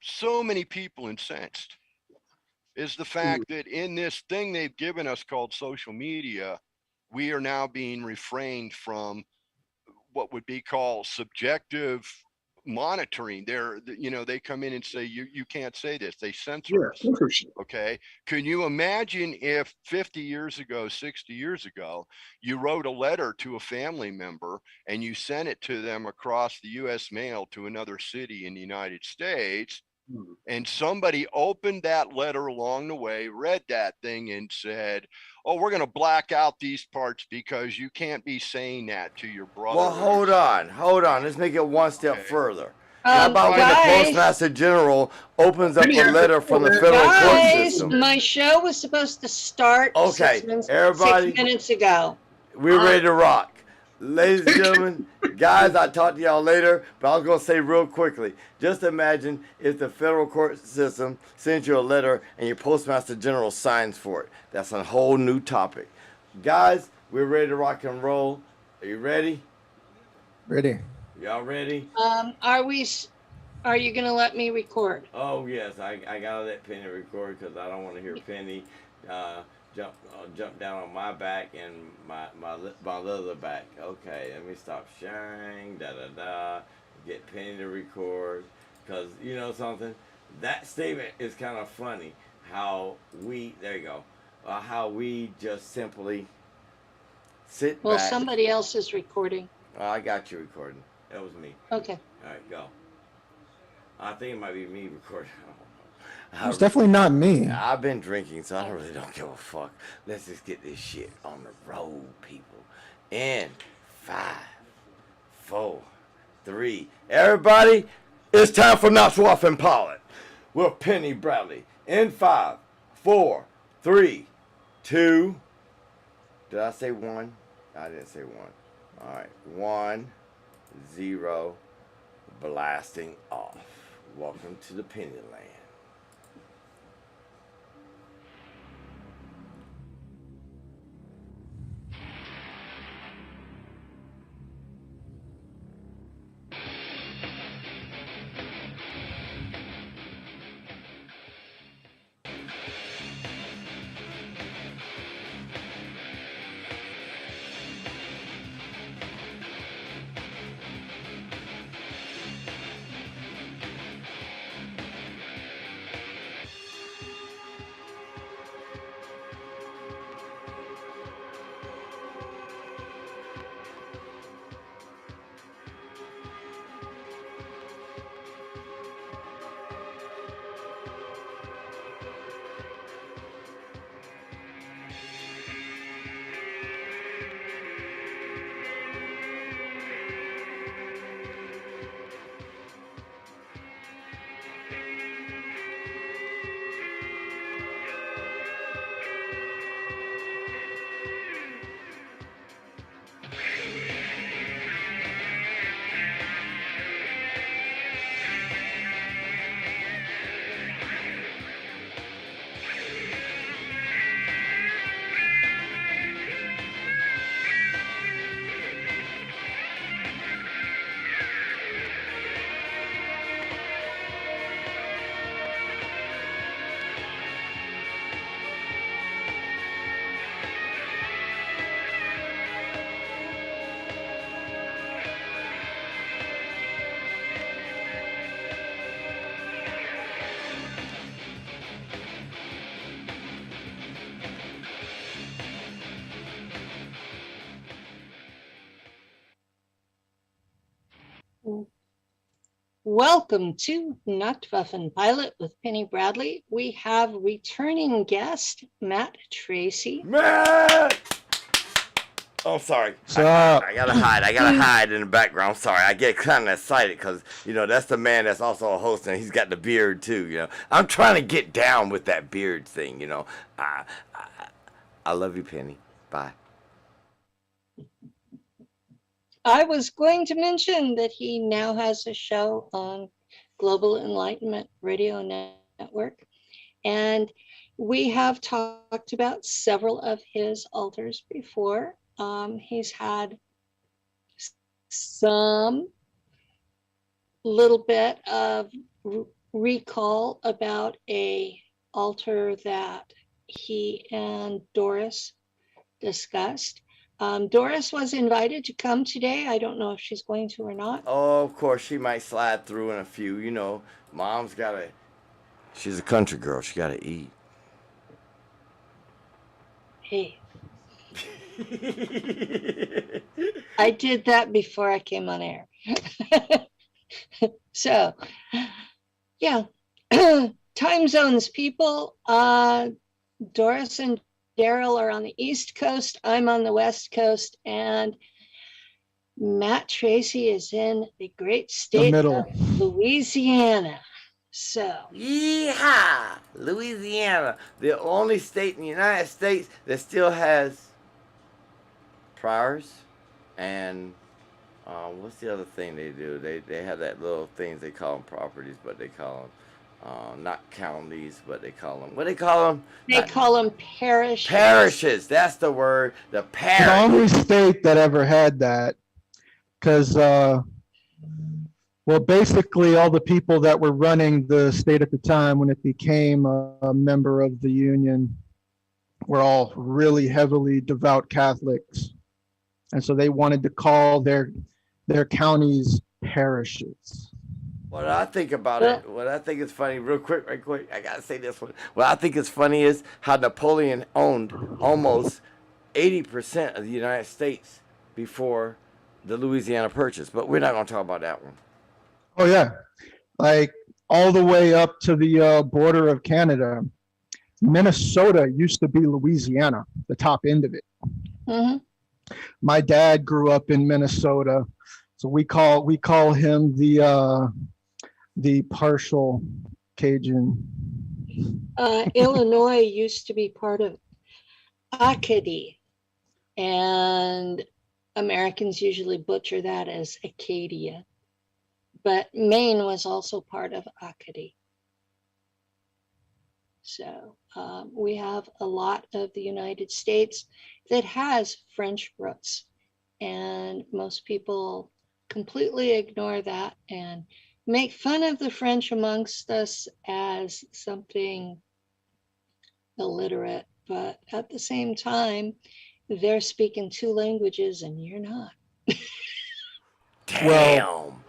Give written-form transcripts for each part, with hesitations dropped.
so many people incensed is the fact that in this thing they've given us called social media, we are now being refrained from what would be called subjective monitoring. They come in and say, you can't say this. They censor us. Censorship. Okay. Can you imagine if 50 years ago, 60 years ago, you wrote a letter to a family member and you sent it to them across the US mail to another city in the United States, and somebody opened that letter along the way, read that thing and said, oh, we're going to black out these parts because you can't be saying that to your brother. Well, hold on. Let's make it one step further. How about when guys, the Postmaster General opens up a letter from the federal court system? My show was supposed to start Okay, 6 everybody, minutes ago. We're ready to rock. Ladies and gentlemen, guys, I'll talk to y'all later, but I was going to say real quickly, just imagine if the federal court system sends you a letter and your Postmaster General signs for it. That's a whole new topic. Guys, we're ready to rock and roll. Are you ready? Ready. Y'all ready? Are you going to let me record? Oh, yes. I got to let Penny record because I don't want to hear Penny jump down on my back and my other back. Okay, let me stop sharing. Get Penny to record, because you know something. That statement is kind of funny. How we how we just simply sit back. Well, somebody else is recording. I got you recording. That was me. Okay. All right, go. I think it might be me recording. It's definitely not me. I've been drinking, so I really don't give a fuck. Let's just get this shit on the road, people. In 5, 4, 3. Everybody, it's time for Nacht Waffen Pilot with Penny Bradley. In 5, 4, 3, 2. Did I say 1? I didn't say 1. All right, 1, 0. Blasting off. Welcome to the Penny Land. Welcome to Nacht Waffen Pilot with Penny Bradley. We have returning guest, Matt Tracy. Matt! Oh, sorry. I gotta hide in the background. Sorry, I get kind of excited because, you know, that's the man that's also a host and he's got the beard too, you know. I'm trying to get down with that beard thing, you know. I love you, Penny. Bye. I was going to mention that he now has a show on Global Enlightenment Radio Network. And we have talked about several of his altars before. He's had some little bit of recall about a altar that he and Doris discussed. Doris was invited to come today. I don't know if she's going to or not. Oh, of course, she might slide through in a few. You know, mom's gotta. She's a country girl. She gotta eat. Hey, I did that before I came on air. So, yeah. Time zones, people. Doris and Daryl are on the East Coast. I'm on the West Coast. And Matt Tracy is in the great state of Louisiana. So, Yeehaw! Louisiana, the only state in the United States that still has priors and what's the other thing they do? They have that little things they call them properties, but they call them not counties, but they call them, what do they call them? They call them parishes. Parishes, that's the word. The parish. The only state that ever had that, because well, basically all the people that were running the state at the time when it became a member of the Union were all really heavily devout Catholics. And so they wanted to call their counties parishes. What I think about it, what I think is funny, real quick, I gotta say this one. What I think is funny is how Napoleon owned almost 80% of the United States before the Louisiana Purchase, but we're not gonna talk about that one. Oh yeah, like all the way up to the border of Canada. Minnesota used to be Louisiana, the top end of it. Mm-hmm. My dad grew up in Minnesota, so we call him the partial Cajun. Illinois used to be part of Acadie, and Americans usually butcher that as Acadia. But Maine was also part of Acadie. So we have a lot of the United States that has French roots, and most people completely ignore that and make fun of the French amongst us as something illiterate, but at the same time, they're speaking two languages and you're not. Damn. Well,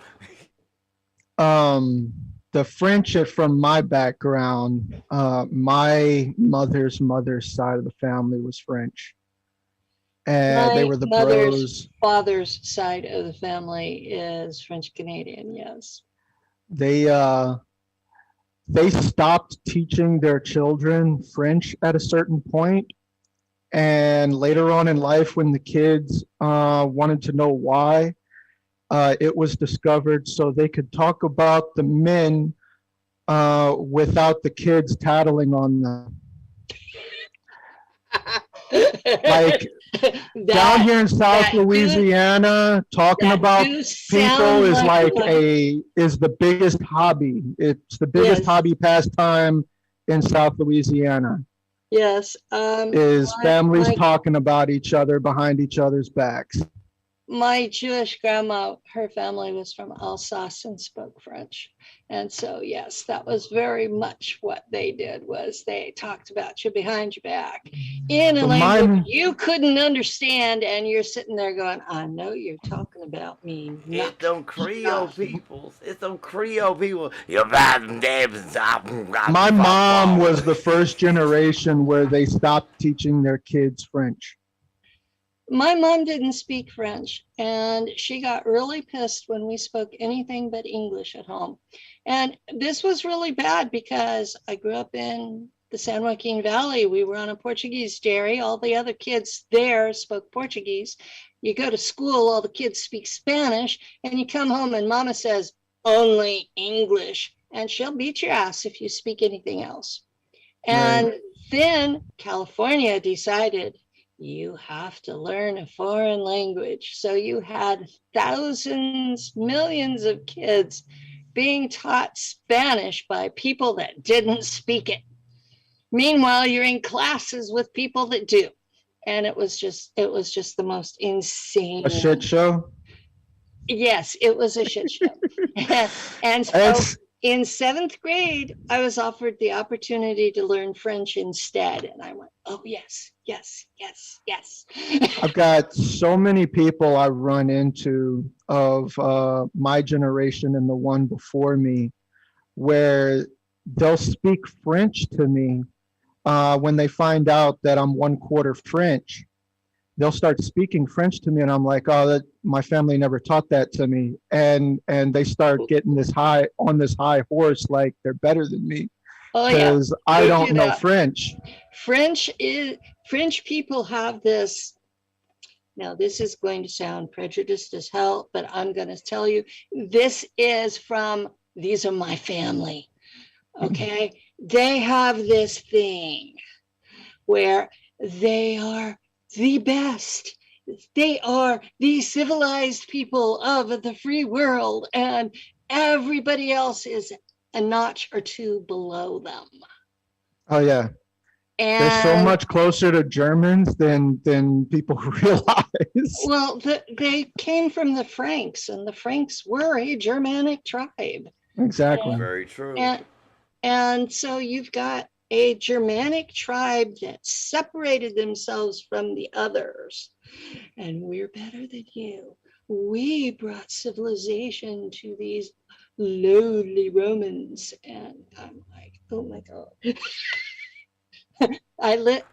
the French are from my background. My mother's side of the family was French. And they were the bros. Father's side of the family is French Canadian, yes. They stopped teaching their children French at a certain point. And later on in life, when the kids wanted to know why, it was discovered so they could talk about the men without the kids tattling on them. Like down here in South Louisiana, talking about people is is the biggest hobby. It's the biggest hobby pastime in South Louisiana. Yes. Is families talking about each other behind each other's backs. My Jewish grandma, her family was from Alsace and spoke French. And so, yes, that was very much what they did, was they talked about you behind your back in a language you couldn't understand. And you're sitting there going, I know you're talking about me. It's them Creole people. It's them Creole people. My mom was the first generation where they stopped teaching their kids French. My mom didn't speak French, and she got really pissed when we spoke anything but English at home. And this was really bad because I grew up in the San Joaquin Valley. We were on a Portuguese dairy. All the other kids there spoke Portuguese. You go to school, all the kids speak Spanish, and you come home and mama says, only English. And she'll beat your ass if you speak anything else. And then California decided, you have to learn a foreign language. So you had thousands, millions of kids being taught Spanish by people that didn't speak it. Meanwhile, you're in classes with people that do. And it was just the most insane. A shit show? Yes, it was a shit show. And so In seventh grade, I was offered the opportunity to learn French instead. And I went, oh, yes, yes, yes, yes. I've got so many people I run into of my generation and the one before me, where they'll speak French to me when they find out that I'm 1/4 French. They'll start speaking French to me, and I'm like, oh, that my family never taught that to me. And they start getting this high horse, like they're better than me Oh, yeah. because I They don't do know that. French. French people have this. Now, this is going to sound prejudiced as hell, but I'm going to tell you, these are my family. Okay. They have this thing where they are the best. They are the civilized people of the free world, and everybody else is a notch or two below them. Oh yeah, they're so And much closer to Germans than people realize. well, they came from the Franks, and the Franks were a Germanic tribe. Exactly. Very true. And so you've got a Germanic tribe that separated themselves from the others. And we're better than you. We brought civilization to these lowly Romans. And I'm like, oh my God. I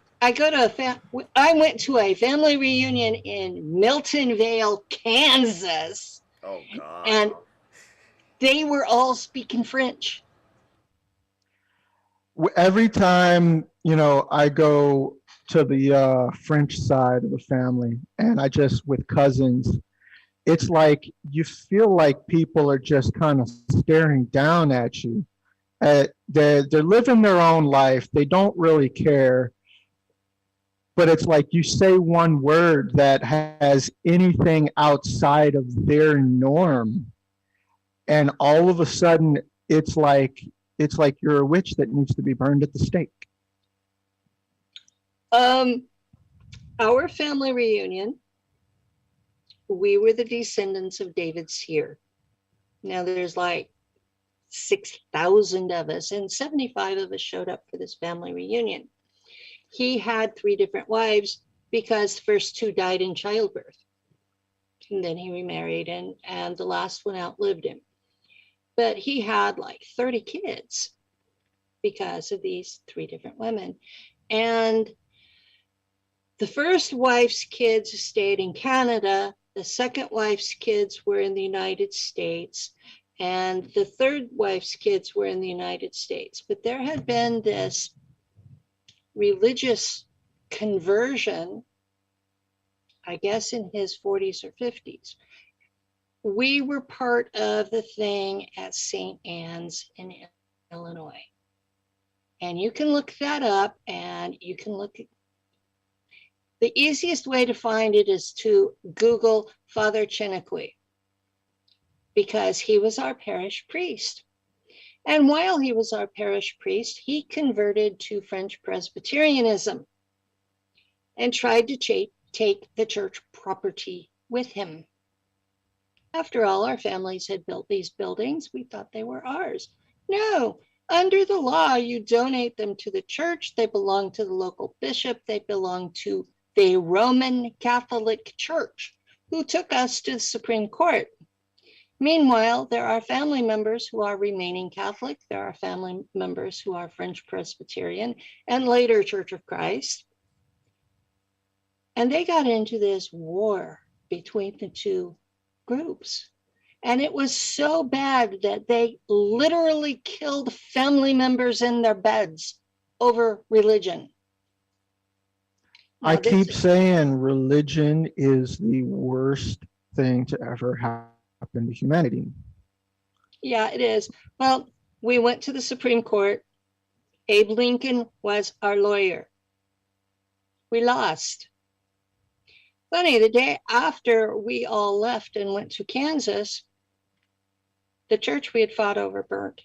went to a family reunion in Milton Vale, Kansas. Oh God. And they were all speaking French. Every time, I go to the French side of the family, and I just with cousins, it's like you feel like people are just kind of staring down at you. They're living their own life. They don't really care. But it's like you say one word that has anything outside of their norm, and all of a sudden it's like you're a witch that needs to be burned at the stake. Our family reunion, we were the descendants of David Sear. Now there's like 6,000 of us, and 75 of us showed up for this family reunion. He had 3 different wives because the first 2 died in childbirth. And then he remarried, and the last one outlived him. But he had like 30 kids because of these 3 different women. And the first wife's kids stayed in Canada. The second wife's kids were in the United States. And the third wife's kids were in the United States. But there had been this religious conversion, I guess in his 40s or 50s. We were part of the thing at St. Anne's in Illinois. And you can look that up, and you can look at the easiest way to find it is to Google Father Chiniquy, because he was our parish priest. And while he was our parish priest, he converted to French Presbyterianism and tried to take the church property with him. After all, our families had built these buildings. We thought they were ours. No, under the law, you donate them to the church. They belong to the local bishop. They belong to the Roman Catholic Church, who took us to the Supreme Court. Meanwhile, there are family members who are remaining Catholic. There are family members who are French Presbyterian and later Church of Christ. And they got into this war between the 2 groups. And it was so bad that they literally killed family members in their beds over religion. Now, I keep saying religion is the worst thing to ever happen to humanity. Yeah, it is. Well, we went to the Supreme Court. Abe Lincoln was our lawyer. We lost. Funny, the day after we all left and went to Kansas, the church we had fought over burnt.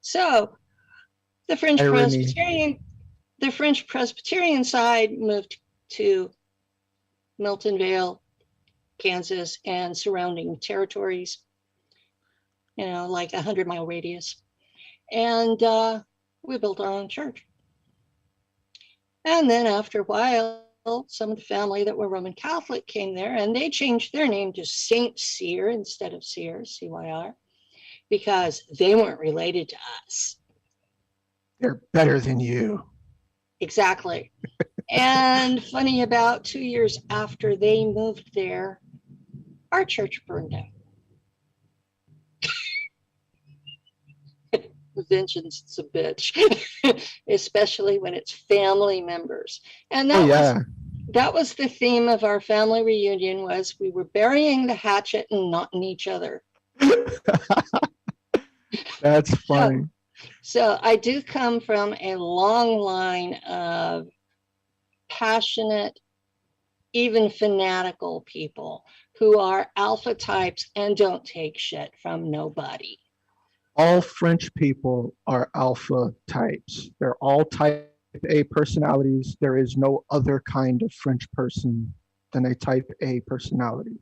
So the French Presbyterian side moved to Milton Vale, Kansas, and surrounding territories. like 100-mile radius. And we built our own church. And then after a while, some of the family that were Roman Catholic came there, and they changed their name to Saint Cyr instead of Cyr, CYR, because they weren't related to us. They're better than you. Exactly. And funny, about 2 years after they moved there, our church burned down. Vengeance is a bitch, especially when it's family members. And that was the theme of our family reunion, was we were burying the hatchet and not in each other. That's funny. So I do come from a long line of passionate, even fanatical people who are alpha types and don't take shit from nobody. All French people are alpha types. They're all type A personalities. There is no other kind of French person than a type A personality.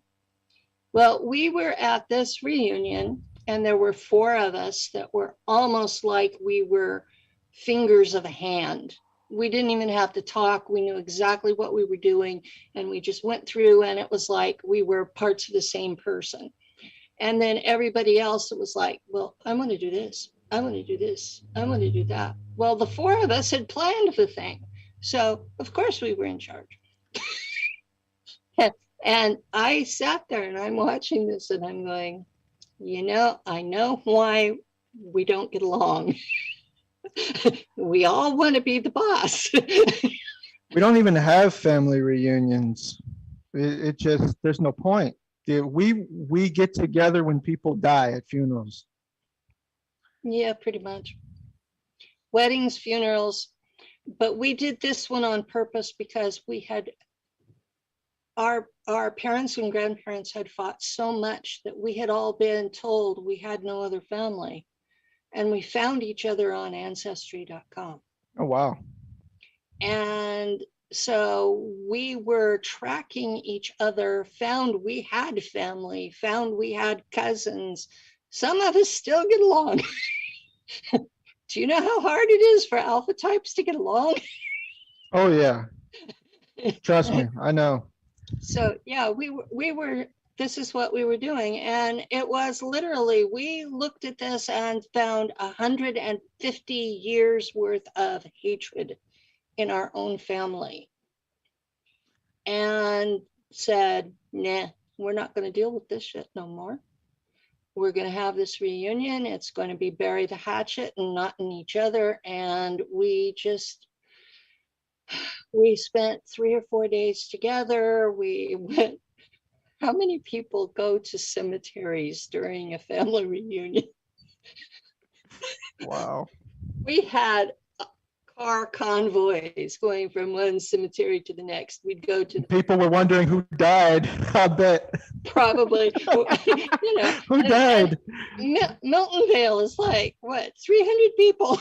Well, we were at this reunion, and there were 4 of us that were almost like we were fingers of a hand. We didn't even have to talk. We knew exactly what we were doing, and we just went through, and it was like we were parts of the same person. And then everybody else, it was like, well, I'm going to do this. I'm going to do this. I'm going to do that. Well, the 4 of us had planned the thing. So, of course, we were in charge. And I sat there and I'm watching this and I'm going, I know why we don't get along. We all want to be the boss. We don't even have family reunions. It just, there's no point. We get together when people die at funerals. Yeah, pretty much. Weddings, funerals. But we did this one on purpose because we had our parents and grandparents had fought so much that we had all been told we had no other family. And we found each other on ancestry.com. Oh, wow. And so we were tracking each other, found we had family, found we had cousins. Some of us still get along. Do you know how hard it is for alpha types to get along? Oh, yeah. Trust me, I know. So yeah, we were, this is what we were doing. And it was literally, we looked at this and found 150 years worth of hatred in our own family. And said, nah, we're not going to deal with this shit no more. We're going to have this reunion. It's going to be bury the hatchet and not in each other. And we spent 3 or 4 days together. We went, how many people go to cemeteries during a family reunion? Wow. We had car convoys going from one cemetery to the next. We'd go to people were wondering who died. I bet. Probably. Who died? Milton Vale is like, what, 300 people?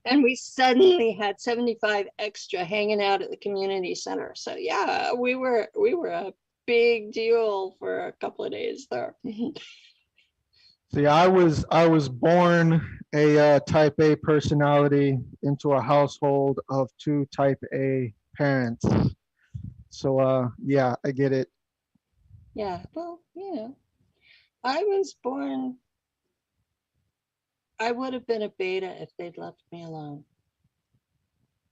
And we suddenly had 75 extra hanging out at the community center. So yeah, we were a big deal for a couple of days there. See, I was born a type A personality into a household of 2 type A parents. So yeah, I get it. Yeah, well, I was born, I would have been a beta if they'd left me alone.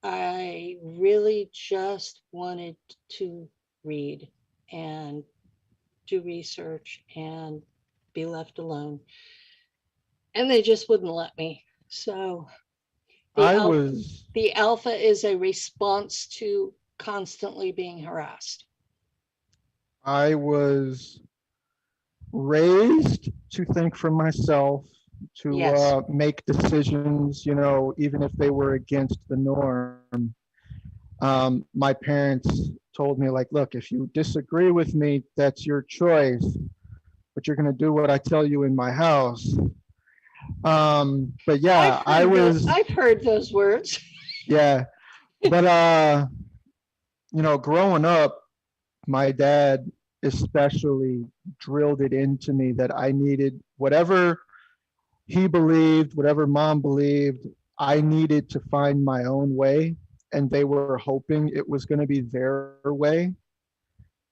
I really just wanted to read and do research and be left alone. And they just wouldn't let me. So the alpha is a response to constantly being harassed. I was raised to think for myself, to Yes. make decisions, even if they were against the norm. My parents told me, like, look, if you disagree with me, that's your choice, but you're going to do what I tell you in my house. But yeah, I've heard those words. Yeah. But, growing up, my dad especially drilled it into me that I needed whatever he believed, whatever mom believed, I needed to find my own way. And they were hoping it was going to be their way,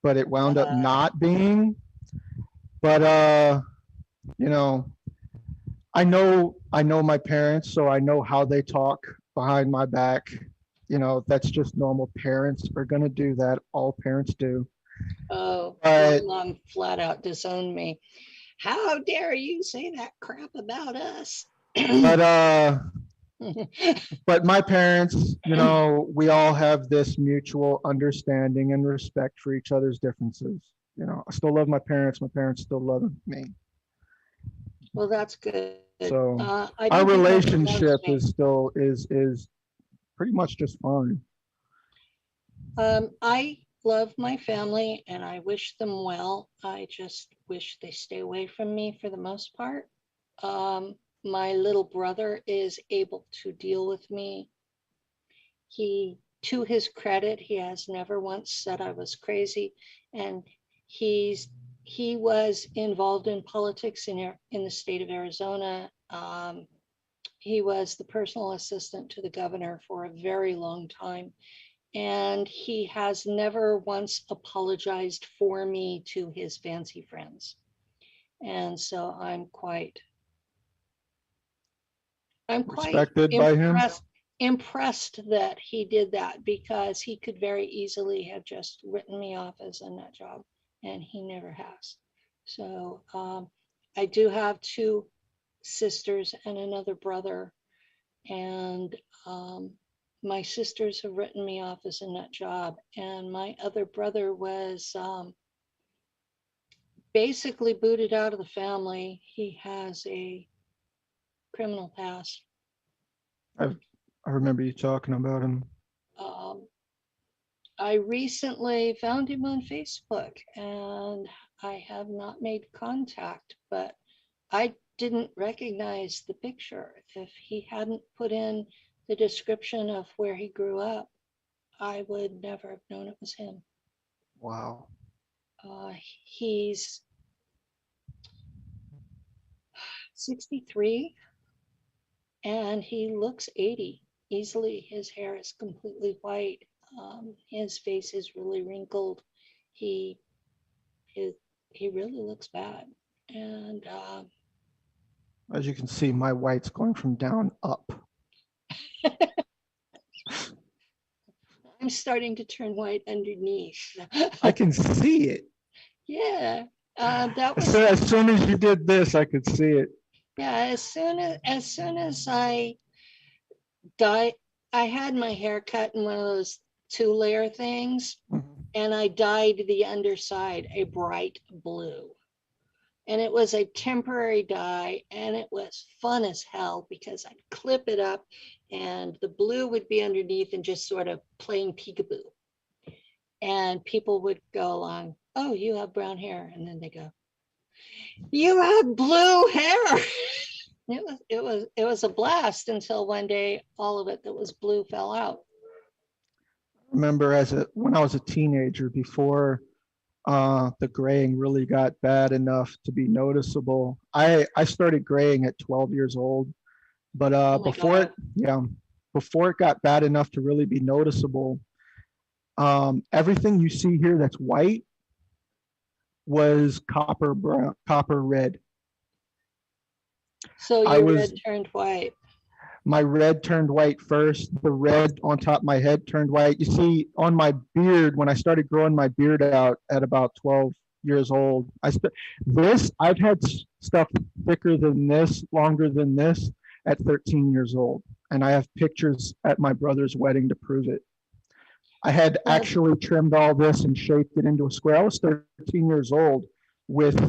but it wound up not being. But you know, I know my parents, so I know how they talk behind my back. That's just normal. Parents are going to do that. All parents do. Oh, But my mom flat out disowned me. How dare you say that crap about us? but but my parents, we all have this mutual understanding and respect for each other's differences. I still love my parents. My parents still love me. Well, that's good. So I our do think my mom loves relationship me. is still is pretty much just fine. I love my family and I wish them well. I just wish they stay away from me for the most part. My little brother is able to deal with me. To his credit, he has never once said I was crazy, and he was involved in politics in the state of Arizona. He was the personal assistant to the governor for a very long time, and he has never once apologized for me to his fancy friends. And so I'm quite Respected by him. impressed that he did that, because he could very easily have just written me off as a nut job, and he never has. So I do have two sisters and another brother, and my sisters have written me off as a nut job, and my other brother was basically booted out of the family. He has a criminal past. I remember you talking about him. I recently found him on Facebook, and I have not made contact, but I didn't recognize the picture. If he hadn't put in the description of where he grew up, I would never have known it was him. Wow. He's 63 and he looks 80 easily. His hair is completely white. His face is really wrinkled. He really looks bad. And as you can see, my white's going from down up. I'm starting to turn white underneath. I can see it. Yeah, that was. So as soon as you did this, I could see it. Yeah, as soon as I dyed, I had my hair cut in one of those 2-layer things, and I dyed the underside a bright blue. And it was a temporary dye, and it was fun as hell, because I'd clip it up and the blue would be underneath and just sort of playing peekaboo. And people would go along, "Oh, you have brown hair." And then they go, "You have blue hair." It was a blast until one day all of it that was blue fell out. Remember when I was a teenager, before the graying really got bad enough to be noticeable. I started graying at 12 years old, but before it got bad enough to really be noticeable, everything you see here that's white was copper brown, copper red. So your red turned white. My red turned white first. The red on top of my head turned white. You see, on my beard, when I started growing my beard out at about 12 years old, I've had stuff thicker than this, longer than this, at 13 years old. And I have pictures at my brother's wedding to prove it. I had actually trimmed all this and shaped it into a square. I was 13 years old with,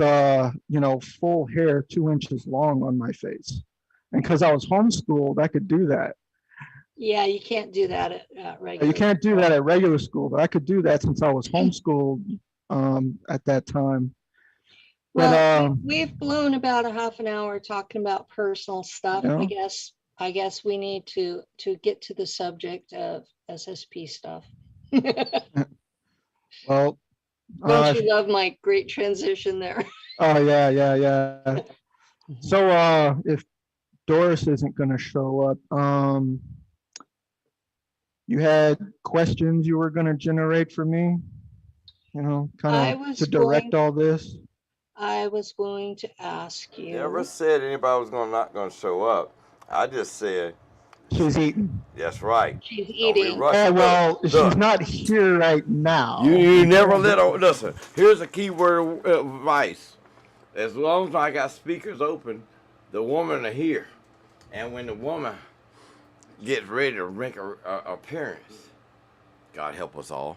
full hair 2 inches long on my face. And because I was homeschooled, I could do that. Yeah, you can't do that at regular. You can't do that at regular school, but I could do that since I was homeschooled at that time. Well, we've blown about a half an hour talking about personal stuff. Yeah. I guess we need to get to the subject of SSP stuff. Well, don't you love my great transition there? Oh yeah. So if Doris isn't going to show up, you had questions you were going to generate for me, kind of to direct all this. I was going to ask you. Never said anybody was not going to show up. I just said she's eating. That's right. She's eating. Oh, well, she's not here right now. You never let her. Listen, here's a key word of advice. As long as I got speakers open, the woman are here. And when the woman gets ready to make her appearance, God help us all.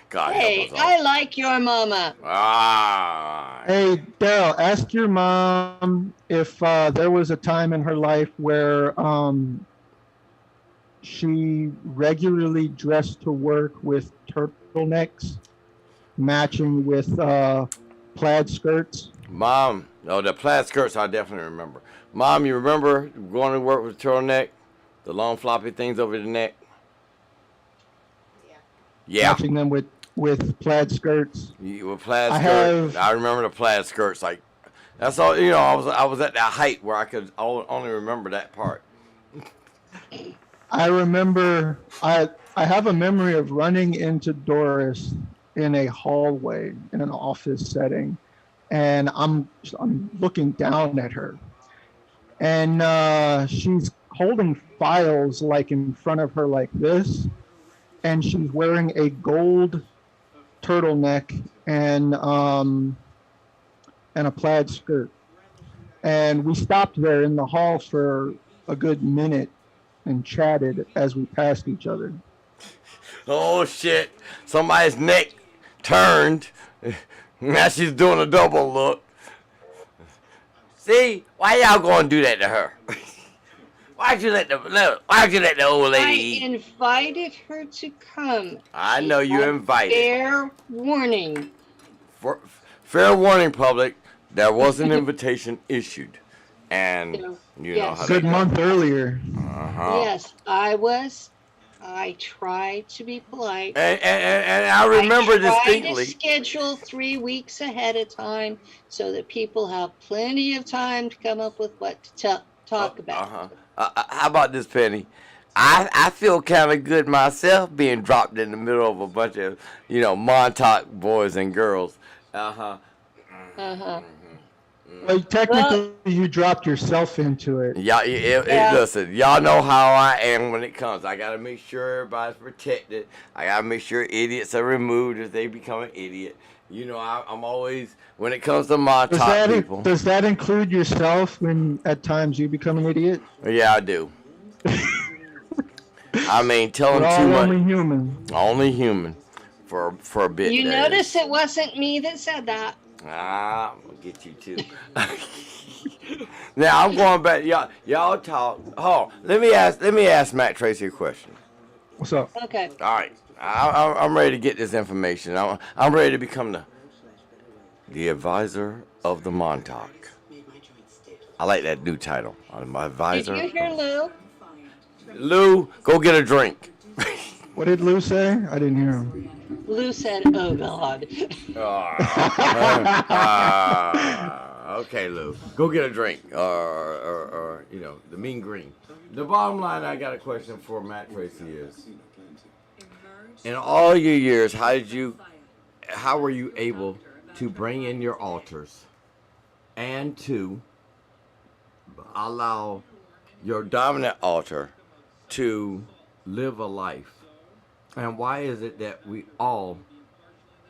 God help us all. I like your mama. Hey, Daryl, ask your mom if there was a time in her life where she regularly dressed to work with turtlenecks matching with plaid skirts. Mom, the plaid skirts I definitely remember. Mom, you remember going to work with a turtleneck? The long floppy things over the neck? Yeah. Matching them with plaid skirts. With plaid skirts. I remember the plaid skirts. Like, that's all, I was at that height where I could only remember that part. I remember, I have a memory of running into Doris in a hallway in an office setting, and I'm looking down at her, and she's holding files like in front of her like this, and she's wearing a gold turtleneck and a plaid skirt. And we stopped there in the hall for a good minute and chatted as we passed each other. Oh shit! Somebody's neck turned. Now she's doing a double look. See, why y'all gonna do that to her? Why'd you let the old lady eat? I invited her to come. I know you invited. Fair warning. Fair warning, public. There was an invitation issued, and you know how. Good month earlier. Yes, I was. I tried to be polite. And I remember distinctly. I tried to schedule 3 weeks ahead of time so that people have plenty of time to come up with what to talk about. How about this, Penny? I feel kind of good myself being dropped in the middle of a bunch of, Montauk boys and girls. Well, technically, you dropped yourself into it. Listen, y'all know how I am when it comes. I got to make sure everybody's protected. I got to make sure idiots are removed if they become an idiot. I'm always, when it comes to Montauk people. Does that include yourself when at times you become an idiot? Yeah, I do. I mean, tell them too much. Only human. Only human for a bit. You notice it wasn't me that said that. I'm gonna get you too. Now I'm going back. Y'all talk. Oh, let me ask Matt Tracy a question. What's up? Okay. All right, I'm ready to get this information. I'm ready to become the advisor of the Montauk. I like that new title. I'm my advisor. Did you hear Lou? Lou, go get a drink. What did Lou say? I didn't hear him. Lou said, "Oh God." Okay, Lou, go get a drink, or the mean green. The bottom line, I got a question for Matt Tracy is: in all your years, how were you able to bring in your altars and to allow your dominant altar to live a life? And why is it that we all,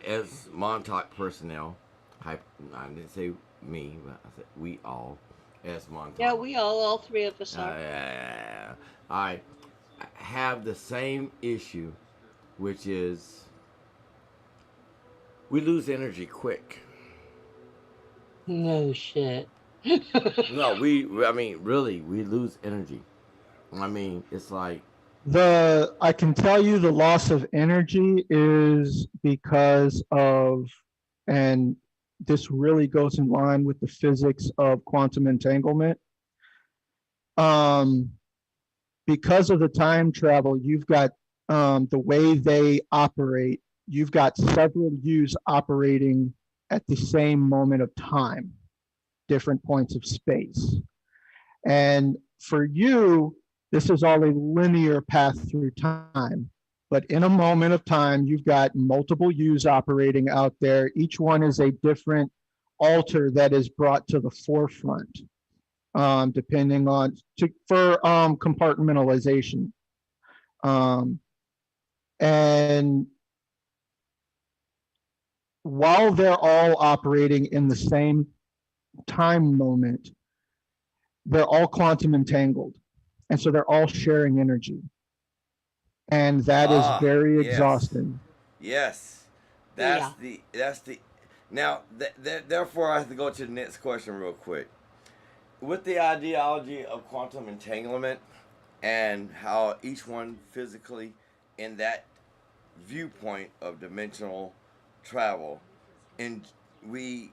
as Montauk personnel, I didn't say me, but I said we all, as Montauk. Yeah, we all three of us are. I have the same issue, which is we lose energy quick. No shit. No, really, we lose energy. I mean, it's like, I can tell you the loss of energy is because of, and this really goes in line with the physics of quantum entanglement. Because of the time travel, you've got the way they operate, you've got several yous operating at the same moment of time, different points of space. And for you, this is all a linear path through time. But in a moment of time, you've got multiple yous operating out there. Each one is a different altar that is brought to the forefront, depending on, for compartmentalization. And while they're all operating in the same time moment, they're all quantum entangled. And so they're all sharing energy. And that is very exhausting. Yes. That's the now therefore I have to go to the next question real quick. With the ideology of quantum entanglement and how each one physically in that viewpoint of dimensional travel, and we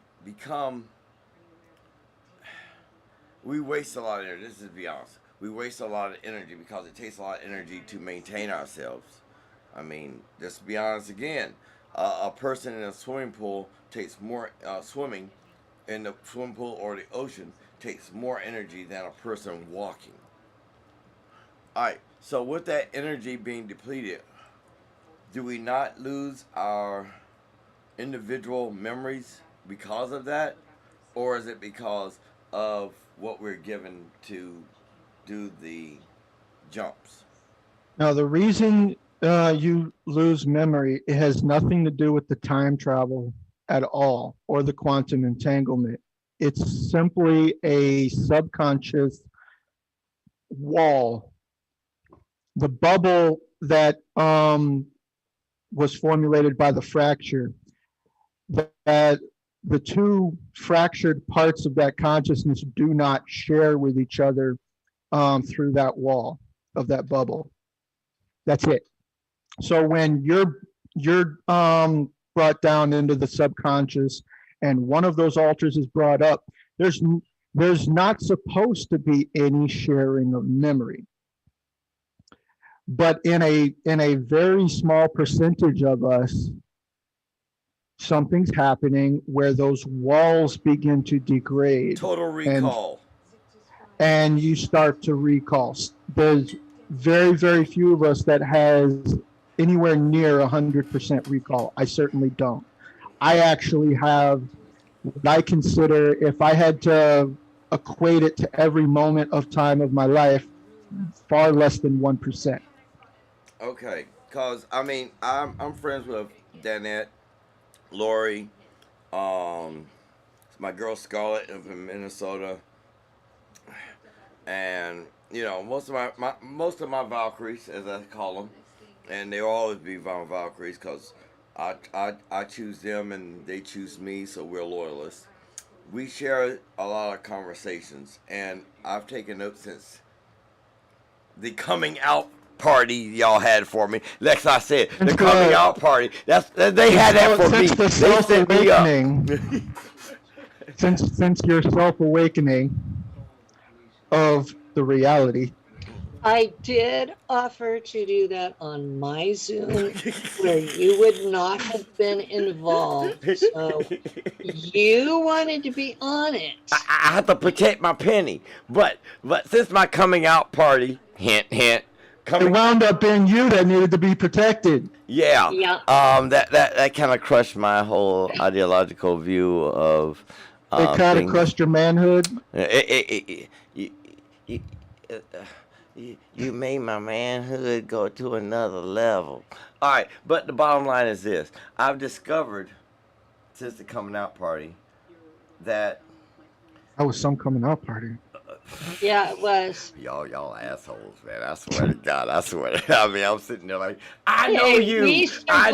waste a lot of energy. This is to be honest. We waste a lot of energy because it takes a lot of energy to maintain ourselves. I mean, just to be honest again, a person in a swimming pool takes more, swimming in the swimming pool or the ocean takes more energy than a person walking. Alright, so with that energy being depleted, do we not lose our individual memories because of that? Or is it because of what we're given to do the jumps? Now, the reason you lose memory, it has nothing to do with the time travel at all or the quantum entanglement. It's simply a subconscious wall. The bubble that was formulated by the fracture, that the two fractured parts of that consciousness do not share with each other through that wall of that bubble. That's it. So when you're brought down into the subconscious and one of those altars is brought up, there's not supposed to be any sharing of memory. But in a very small percentage of us, something's happening where those walls begin to degrade. Total recall. And you start to recall. There's very, very few of us that has anywhere near 100% recall. I certainly don't. I actually have what I consider, if I had to equate it to every moment of time of my life, far less than 1%. Okay, because I mean, I'm friends with Danette, Lori, my girl Scarlett from Minnesota, and you know most of my Valkyries, as I call them, and they'll always be my Valkyries because I choose them and they choose me, so we're loyalists. We share a lot of conversations, and I've taken notes since the coming out party y'all had for me. Like I said, the coming out party. They had that for me. The They set me self-awakening. since your self-awakening of the reality. I did offer to do that on my Zoom where you would not have been involved. So you wanted to be on it. I have to protect my penny. But since my coming out party, hint, It wound up being you that needed to be protected. Yeah. Yeah. That kind of crushed my whole ideological view of. It kind of crushed your manhood. You made my manhood go to another level. All right, but the bottom line is this: I've discovered since the coming out party that was some coming out party. Yeah, it was. Y'all assholes, man. I swear to God, I swear. I mean, I'm sitting there like, I know you. I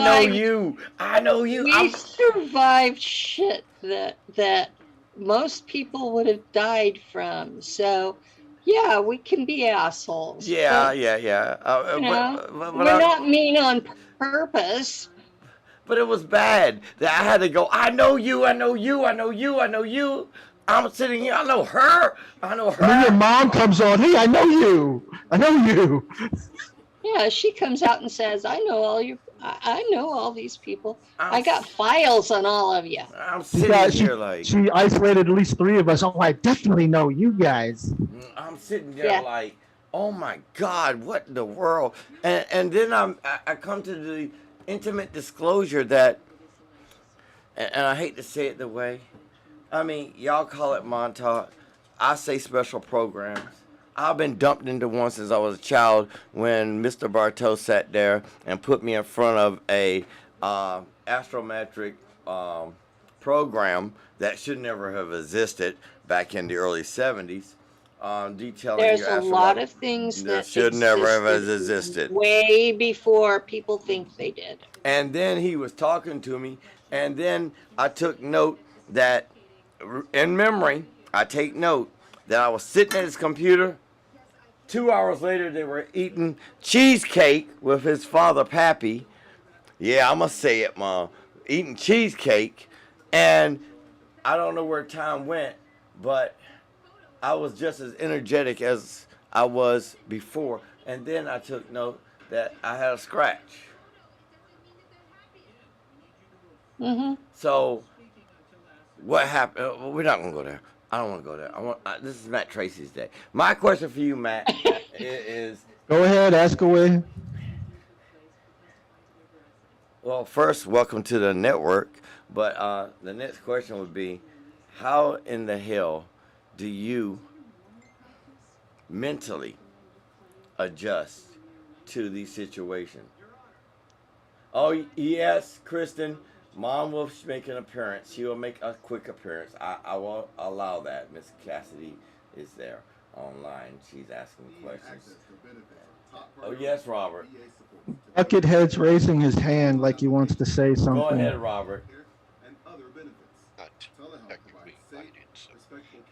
know you. We survived shit that most people would have died from. So, yeah, we can be assholes. Yeah. We're not mean on purpose. But it was bad that I had to go. I know you. I'm sitting here. I know her. And then your mom comes on. Hey, I know you. Yeah, she comes out and says, I know I know all these people. I'm I got files on all of you. I'm She sitting got here like she isolated at least 3 of us. Oh, I definitely know you guys. I'm sitting there Yeah. like, oh my God, what in the world? And then I come to the intimate disclosure that, and I hate to say it the way, I mean, y'all call it Montauk. I say special programs. I've been dumped into one since I was a child when Mr. Bartow sat there and put me in front of a astrometric program that should never have existed back in the early 70s, detailing There's your a lot astrological. of things That that should never have existed. way before people think they did. And then he was talking to me, and then I took note that, in memory, I take note that I was sitting at his computer. 2 hours later, they were eating cheesecake with his father, Pappy. Yeah, I'm going to say it, Mom. Eating cheesecake. And I don't know where time went, but I was just as energetic as I was before. And then I took note that I had a scratch. Mm-hmm. So, what happened? We're not going to go there. I don't want to go there. This is Matt Tracy's day. My question for you, Matt, is... Go ahead, ask away. Well, first, welcome to the network. But the next question would be, how in the hell do you mentally adjust to these situations? Oh, yes, Kristen, Mom will make an appearance. She will make a quick appearance. I won't allow that. Miss Cassidy is there online. She's asking questions. Oh, yes, Robert. Buckethead's raising his hand like he wants to say something. Go ahead, Robert. Not technically invited. So,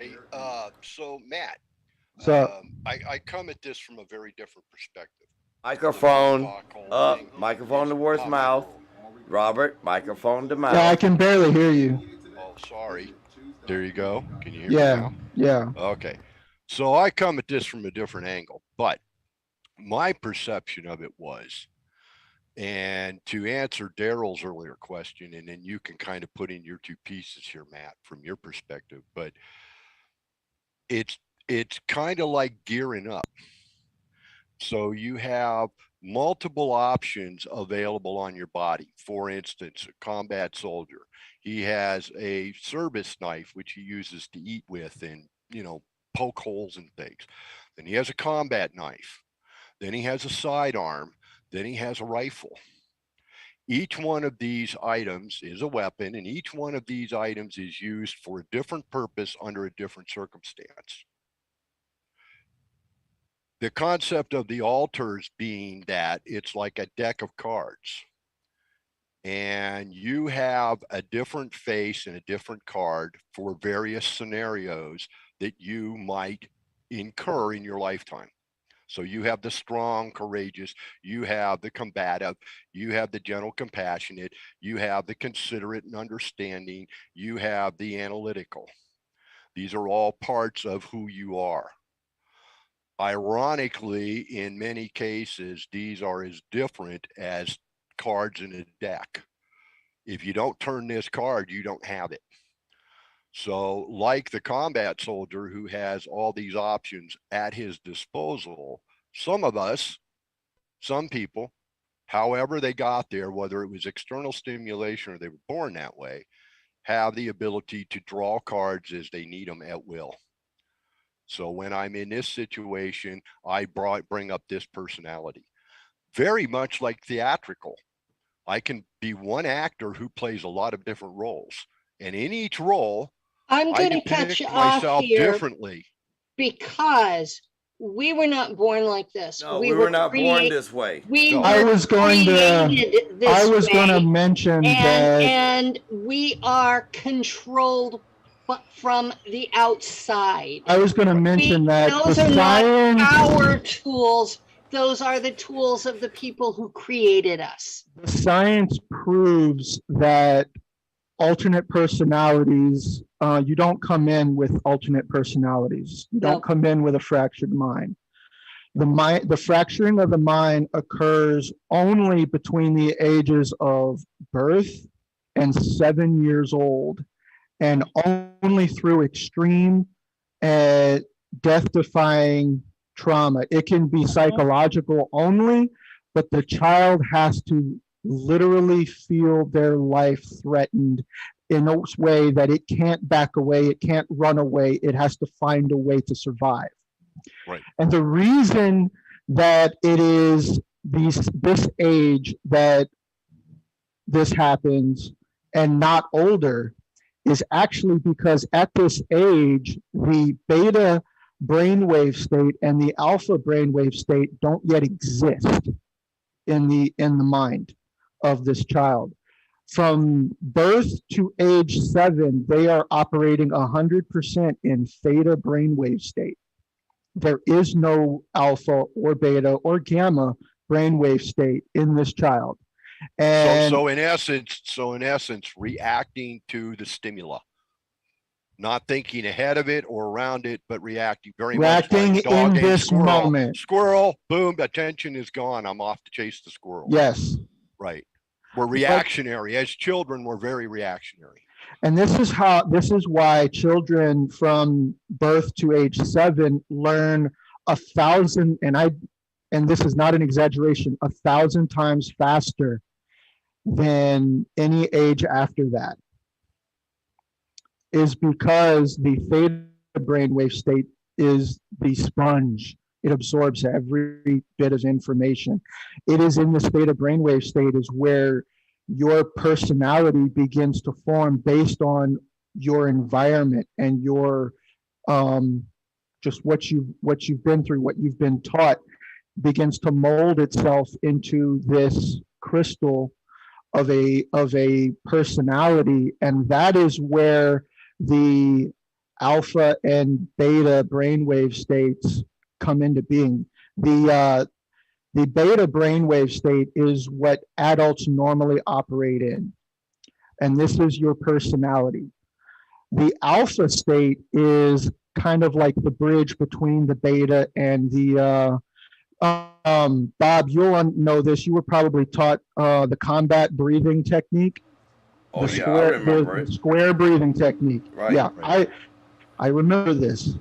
hey, so Matt, So, I come at this from a very different perspective. Microphone up. Microphone towards mouth. Robert, microphone to mouth. yeah, I can barely hear you. Oh, sorry. There you go. Can you hear me Yeah, now? yeah. Okay. So I come at this from a different angle, but my perception of it was, and to answer Daryl's earlier question, and then you can kind of put in your 2 pieces here, Matt, from your perspective, but it's kind of like gearing up. So you have multiple options available on your body. For instance, a combat soldier, he has a service knife, which he uses to eat with and, poke holes and things. Then he has a combat knife. Then he has a sidearm. Then he has a rifle. Each one of these items is a weapon, and each one of these items is used for a different purpose under a different circumstance. The concept of the altars being that it's like a deck of cards, and you have a different face and a different card for various scenarios that you might incur in your lifetime. So you have the strong, courageous, you have the combative, you have the gentle, compassionate, you have the considerate and understanding, you have the analytical. These are all parts of who you are. Ironically, in many cases, these are as different as cards in a deck. If you don't turn this card, you don't have it. So, like the combat soldier who has all these options at his disposal, some of us, some people, however they got there, whether it was external stimulation or they were born that way, have the ability to draw cards as they need them at will. So when I'm in this situation, I bring up this personality. Very much like theatrical. I can be one actor who plays a lot of different roles. And in each role, I'm I going to cut depict you off myself here differently. because we were not born like this. No, we were not born this way. We No. were I was going created this I was way, going to mention that. and we are controlled from the outside. I was going to mention that Those the are science. not our tools. Those are the tools of the people who created us. The science proves that alternate personalities, you don't come in with alternate personalities. You don't No. come in with a fractured mind. The fracturing of the mind occurs only between the ages of birth and 7 years old, and only through extreme death-defying trauma. It can be psychological only, but the child has to literally feel their life threatened in a way that it can't back away, it can't run away, it has to find a way to survive. Right. And the reason that it is this age that this happens and not older is actually because at this age, the beta brainwave state and the alpha brainwave state don't yet exist in the mind of this child. From birth to age 7, they are operating 100% in theta brainwave state. There is no alpha or beta or gamma brainwave state in this child. And so in essence, reacting to the stimuli, not thinking ahead of it or around it, but reacting much like dog in this squirrel. moment. Squirrel, boom, attention is gone. I'm off to chase the squirrel. Yes. Right. We're reactionary. As children, we're very reactionary. And this is why children from birth to age 7 learn 1,000, and this is not an exaggeration, 1,000 times faster than any age after that, is because the theta brainwave state is the sponge. It absorbs every bit of information. It is in this theta brainwave state is where your personality begins to form based on your environment and your just what you've been through, what you've been taught, begins to mold itself into this crystal of a personality. And that is where the alpha and beta brainwave states come into being. The beta brainwave state is what adults normally operate in, and this is your personality. The alpha state is kind of like the bridge between the beta and the Bob, you'll know this. You were probably taught the combat breathing technique. Oh, yeah, I remember it. The square breathing technique. Right. Yeah, right. I remember this.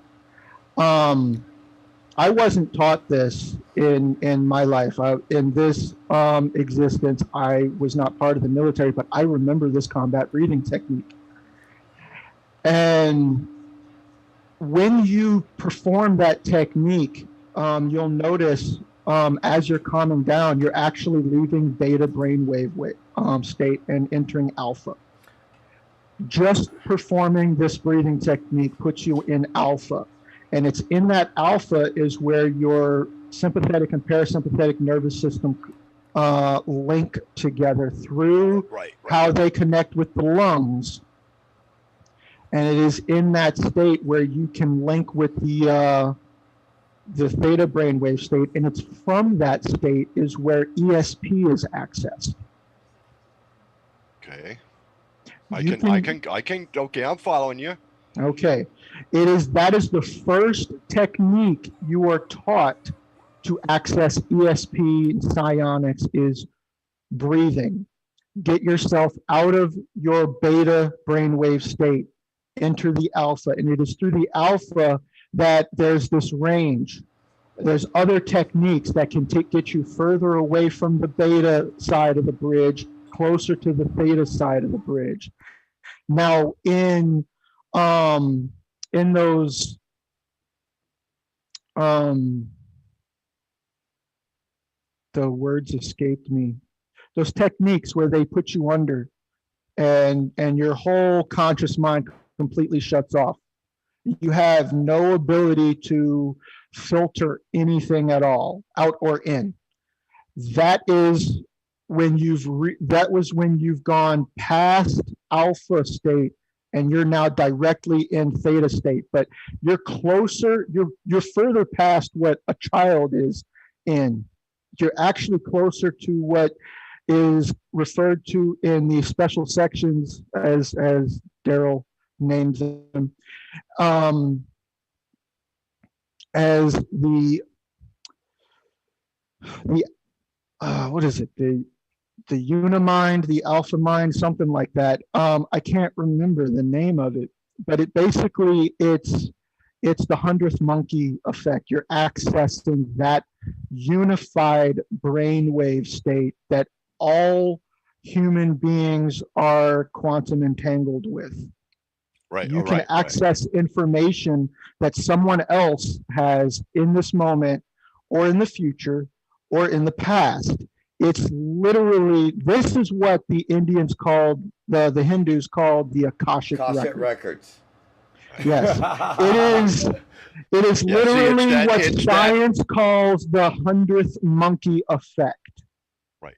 I wasn't taught this in my life. In this existence, I was not part of the military, but I remember this combat breathing technique. And when you perform that technique, you'll notice as you're calming down, you're actually leaving beta brainwave state and entering alpha. Just performing this breathing technique puts you in alpha. And it's in that alpha is where your sympathetic and parasympathetic nervous system link together through how they connect with the lungs. And it is in that state where you can link with the theta brainwave state, and it's from that state is where ESP is accessed. Okay. Okay, I'm following you. Okay. That is the first technique you are taught to access ESP psionics is breathing. Get yourself out of your beta brainwave state, enter the alpha, and it is through the alpha that there's this range. There's other techniques that can get you further away from the beta side of the bridge, closer to the theta side of the bridge. Now, in those the words escaped me. Those techniques where they put you under and your whole conscious mind completely shuts off. You have no ability to filter anything at all, out or in. That is when when you've gone past alpha state and you're now directly in theta state, but you're closer, you're further past what a child is in. You're actually closer to what is referred to in the special sections as Daryl names them, as the the what is it? The Unimind, the Alpha Mind, something like that. I can't remember the name of it, but it basically it's the 100th monkey effect. You're accessing that unified brainwave state that all human beings are quantum entangled with. Right. You Oh, can right. access information that someone else has in this moment or in the future or in the past. It's literally, this is what the Indians called, the Hindus called the Akashic Cassette record. records. Yes, it is. It is Yeah, see, literally what it's science calls the 100th monkey effect. Right.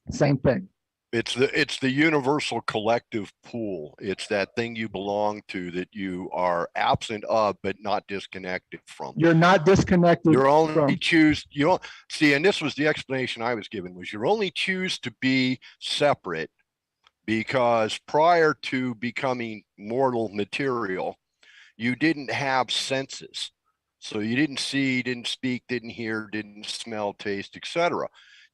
Same thing. It's the universal collective pool. It's that thing you belong to that you are absent of, but not disconnected from. You're not disconnected You're only from. you don't see, and this was the explanation I was given, was you only choose to be separate because prior to becoming mortal material, you didn't have senses. So you didn't see, didn't speak, didn't hear, didn't smell, taste, etc.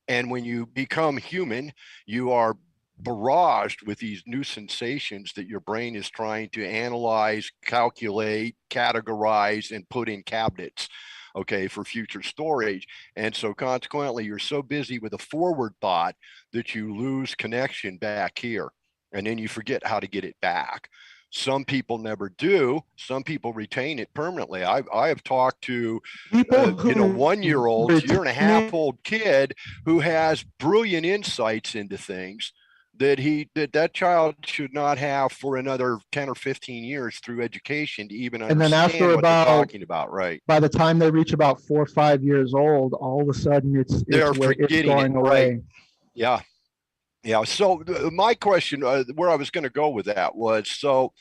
And when you become human, you are barraged with these new sensations that your brain is trying to analyze, calculate, categorize, and put in cabinets, okay, for future storage. And so consequently, you're so busy with a forward thought that you lose connection back here. And then you forget how to get it back. Some people never do. Some people retain it permanently. I have talked to People who 1-year-old, retain year and a half old kid who has brilliant insights into things that child should not have for another 10 or 15 years through education to even and then after understand what they're about, talking about. Right. by the time they reach about 4 or 5 years old, all of a sudden it's They're it's forgetting going it. away. Right. Yeah. Yeah. So my question, where I was going to go with that was, so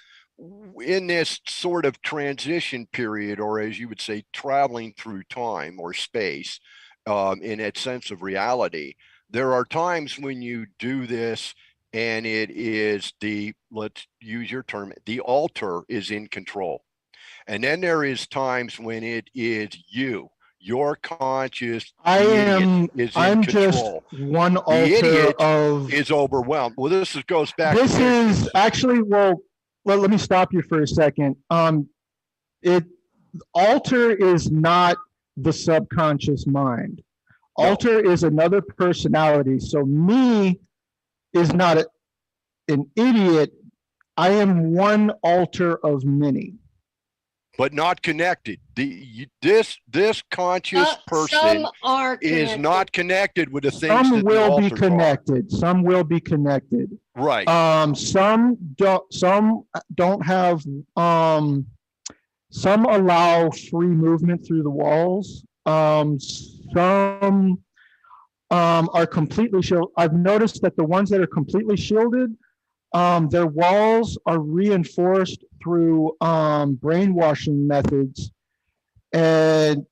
in this sort of transition period, or as you would say, traveling through time or space, in that sense of reality, there are times when you do this and it is let's use your term, the altar is in control. And then there is times when it is your conscious, the idiot, is in I'm just control. one The altar idiot of. is overwhelmed. Well, this goes back This to is actually, well, let me stop you for a second. It altar is not the subconscious mind. No. Altar is another personality. So me is not an idiot. I am one altar of many. But not connected. This conscious person Some are is connected. not connected with the things Some that the will be altars connected. Some will be connected. are. Right. Some don't. Some don't have. Some allow free movement through the walls. Some are completely shielded. I've noticed that the ones that are completely shielded, their walls are reinforced through brainwashing methods, and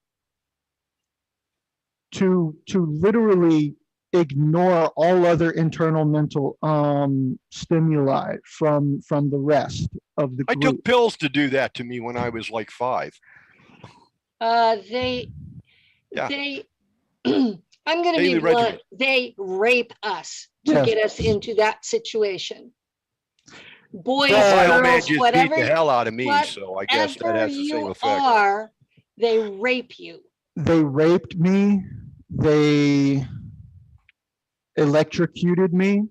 to literally ignore all other internal mental stimuli from the rest of the I group. took pills to do that to me when I was like 5. They I'm going to be Daily blunt. regimen. They rape us to Yes. get us into that situation. Boys, Well, my old man girls, just whatever, beat the hell out of me, so I guess that whatever has the same you effect. are, they rape you. They raped me. They electrocuted me.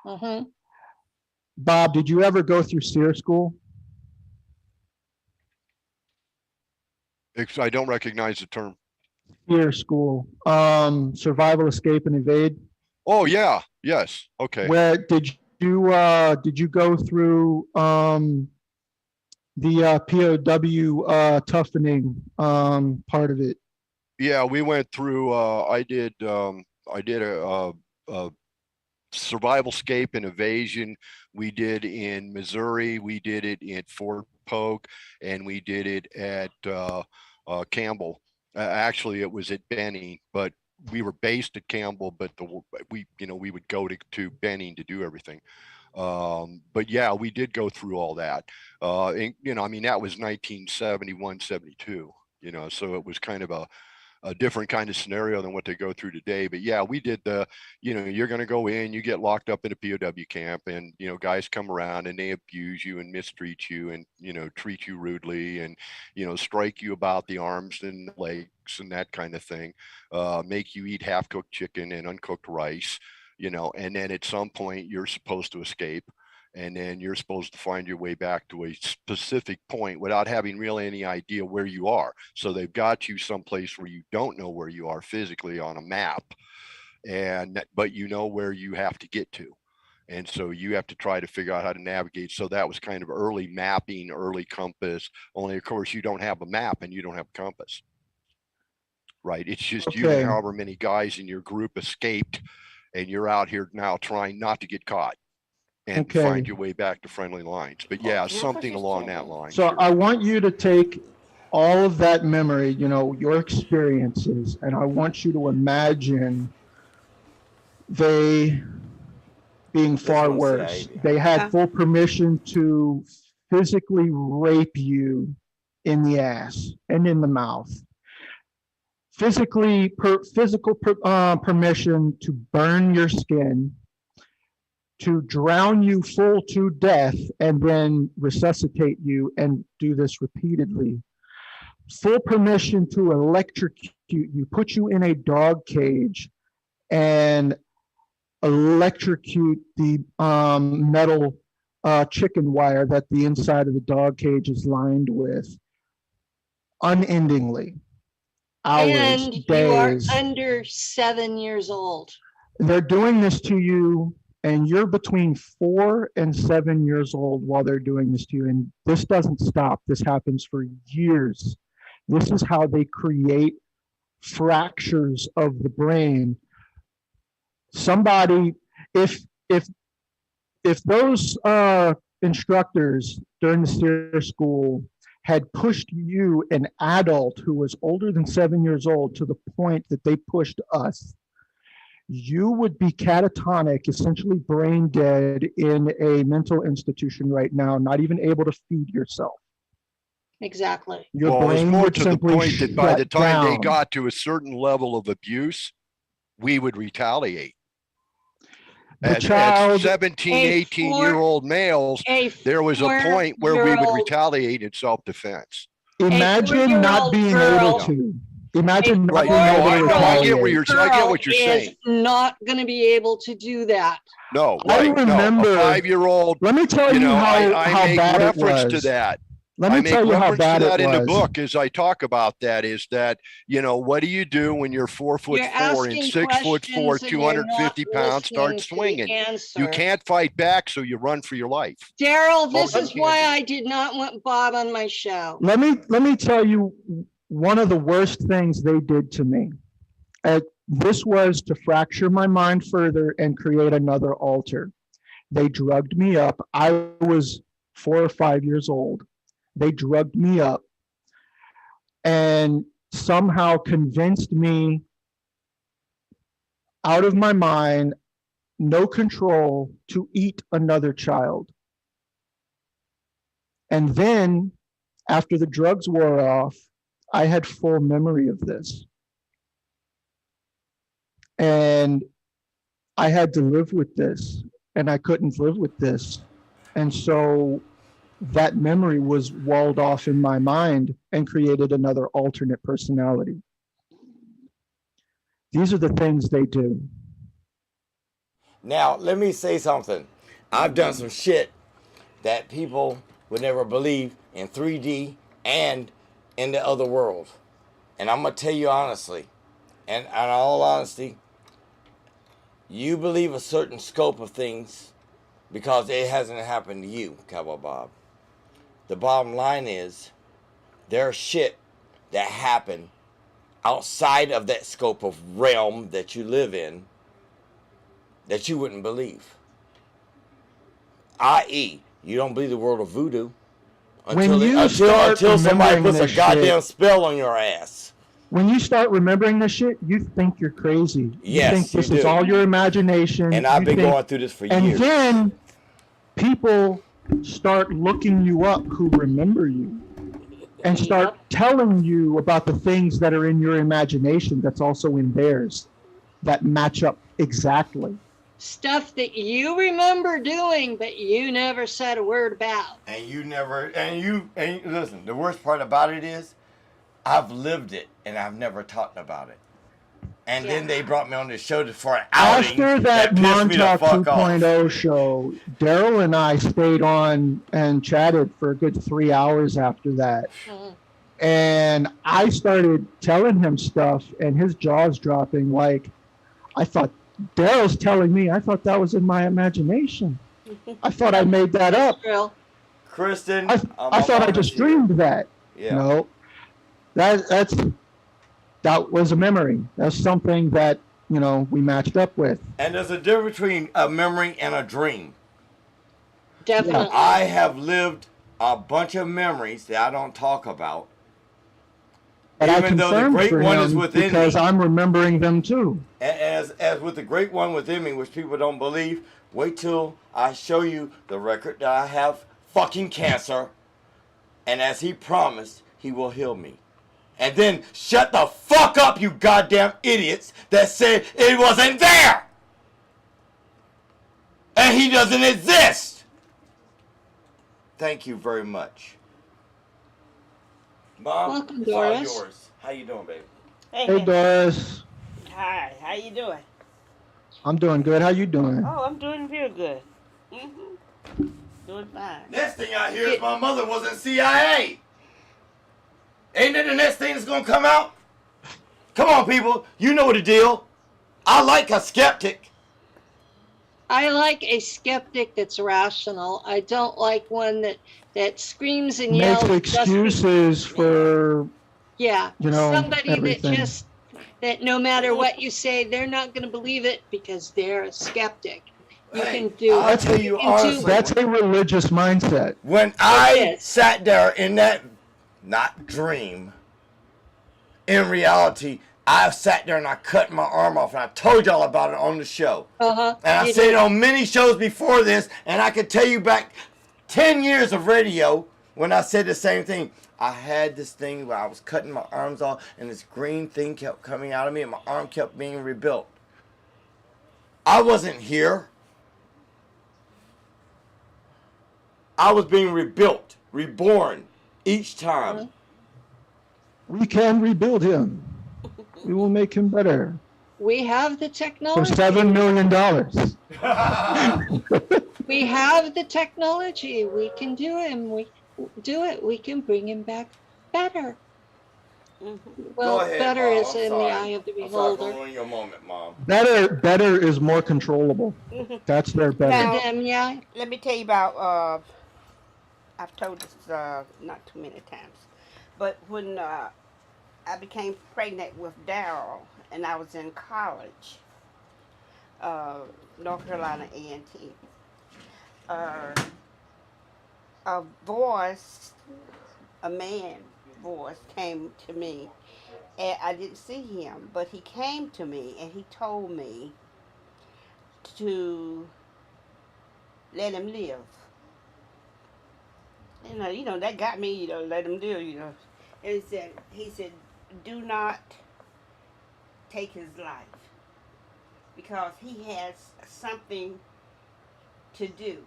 Mhm. Bob, did you ever go through SEER school? I don't recognize the term. SEER school, survival, escape, and evade. Oh yeah, yes, okay. Where did you go through the POW toughening part of it? Yeah, we went through. I did a survival, escape, and evasion. We did in Missouri. We did it in Fort Polk, and we did it at Campbell. Actually, it was at Benning, but we were based at Campbell. But we would go to Benning to do everything. But yeah, we did go through all that. And, I mean, that was 1971, 72. So it was kind of a different kind of scenario than what they go through today. But yeah, we did you're going to go in, you get locked up in a POW camp, and, guys come around and they abuse you and mistreat you and, treat you rudely and, strike you about the arms and legs and that kind of thing, make you eat half-cooked chicken and uncooked rice, and then at some point you're supposed to escape. And then you're supposed to find your way back to a specific point without having really any idea where you are. So they've got you someplace where you don't know where you are physically on a map, but you know where you have to get to. And so you have to try to figure out how to navigate. So that was kind of early mapping, early compass, only of course you don't have a map and you don't have a compass. Right? It's just you and however many guys in your group escaped, and you're out here now trying not to get caught. And find your way back to friendly lines. But yeah, something along that line. So I want you to take all of that memory, your experiences, and I want you to imagine they being far worse. They had full permission to physically rape you in the ass and in the mouth. Physical permission to burn your skin, to drown you full to death and then resuscitate you and do this repeatedly. Full permission to electrocute you, put you in a dog cage and electrocute the metal chicken wire that the inside of the dog cage is lined with unendingly. Hours, and days. You are under 7 years old. They're doing this to you, and you're between 4 and 7 years old while they're doing this to you. And this doesn't stop. This happens for years. This is how they create fractures of the brain. Somebody, if those instructors during the SEER school had pushed you, an adult who was older than 7 years old, to the point that they pushed us, you would be catatonic, essentially brain dead, in a mental institution right now, not even able to feed yourself. Exactly. Your brain it's more would to the simply point that by the time they down. got to a certain level of abuse, we would retaliate. As 17, 18-year-old males, there was a point where we would retaliate in self-defense. Imagine not being able to. Imagine not being able to retaliate. I get what you're saying. Not going to be able to do that. No, I remember, a 5-year-old. Let me tell you how bad it was. I make reference to that. Let me tell you how bad it was. In the book, as I talk about that, is that, what do you do when you're 4'4" and 6'4", 250 pounds, start swinging? You can't fight back, so you run for your life. Daryl, this is why I did not want Bob on my show. Let me tell you one of the worst things they did to me. This was to fracture my mind further and create another altar. They drugged me up. I was 4 or 5 years old. They drugged me up and somehow convinced me, out of my mind, no control, to eat another child. And then, after the drugs wore off, I had full memory of this. And I had to live with this, and I couldn't live with this. And so that memory was walled off in my mind and created another alternate personality. These are the things they do. Now, let me say something. I've done some shit that people would never believe in 3D and in the other world. And I'm going to tell you honestly, and in all honesty, you believe a certain scope of things because it hasn't happened to you, Cowboy Bob. The bottom line is, there's shit that happened outside of that scope of realm that you live in that you wouldn't believe. I.e., you don't believe the world of voodoo until somebody puts a goddamn spell on your ass. When you start remembering this shit, you think you're crazy. Yes, you think this is all your imagination. And I've been going through this for years. And then people start looking you up who remember you. and start telling you about the things that are in your imagination that's also in theirs that match up exactly. Stuff that you remember doing, but you never said a word about. And you listen, the worst part about it is I've lived it and I've never talked about it. And then they brought me on the show for an outing. After that Montauk 2.0 off. show, Daryl and I stayed on and chatted for a good 3 hours after that. And I started telling him stuff and his jaw's dropping. Like, I thought, Daryl's telling me, I thought that was in my imagination. I thought I made that up. Kristen, I thought I just dreamed that. Yeah. No, that was a memory. That's something that, we matched up with. And there's a difference between a memory and a dream. Definitely. I have lived a bunch of memories that I don't talk about. But even though the great one is within because me. I'm remembering them too. As with the great one within me, which people don't believe, wait till I show you the record that I have fucking cancer. And as he promised, he will heal me. And then shut the fuck up, you goddamn idiots that said it wasn't there. And he doesn't exist. Thank you very much. Mom, welcome, it's all Doris. yours. How you doing, baby? Hey, Doris. Hi, how you doing? I'm doing good. How you doing? Oh, I'm doing real good. Doing fine. Next thing I hear is my mother was in CIA. Ain't that the next thing that's gonna come out? Come on, people. You know the deal. I like a skeptic. I like a skeptic that's rational. I don't like one that screams and yells. Makes excuses for somebody everything. that no matter what you say, they're not going to believe it because they're a skeptic. You can do. I'll tell you honestly, that's a religious mindset. When I sat there in that not dream, in reality, I sat there and I cut my arm off, and I told y'all about it on the show. And I said it on many shows before this, and I could tell you back 10 years of radio when I said the same thing. I had this thing where I was cutting my arms off, and this green thing kept coming out of me, and my arm kept being rebuilt. I wasn't here. I was being rebuilt, reborn each time. We can rebuild him. We will make him better. We have the For technology. $7 million. We have the technology. We can do him. We do it. We can bring him back better. Well, Go ahead, better Mom. is I'm in sorry. the eye of the I'm sorry beholder. for ruining your moment, Mom. Better is more controllable. That's their better. Now, Let me tell you about, I've told this not too many times, but when I became pregnant with Daryl and I was in college, North Carolina A&T, a voice, a man voice came to me, and I didn't see him, but he came to me and he told me to let him live. You know, that got me, let him live, And he said, do not take his life because he has something to do.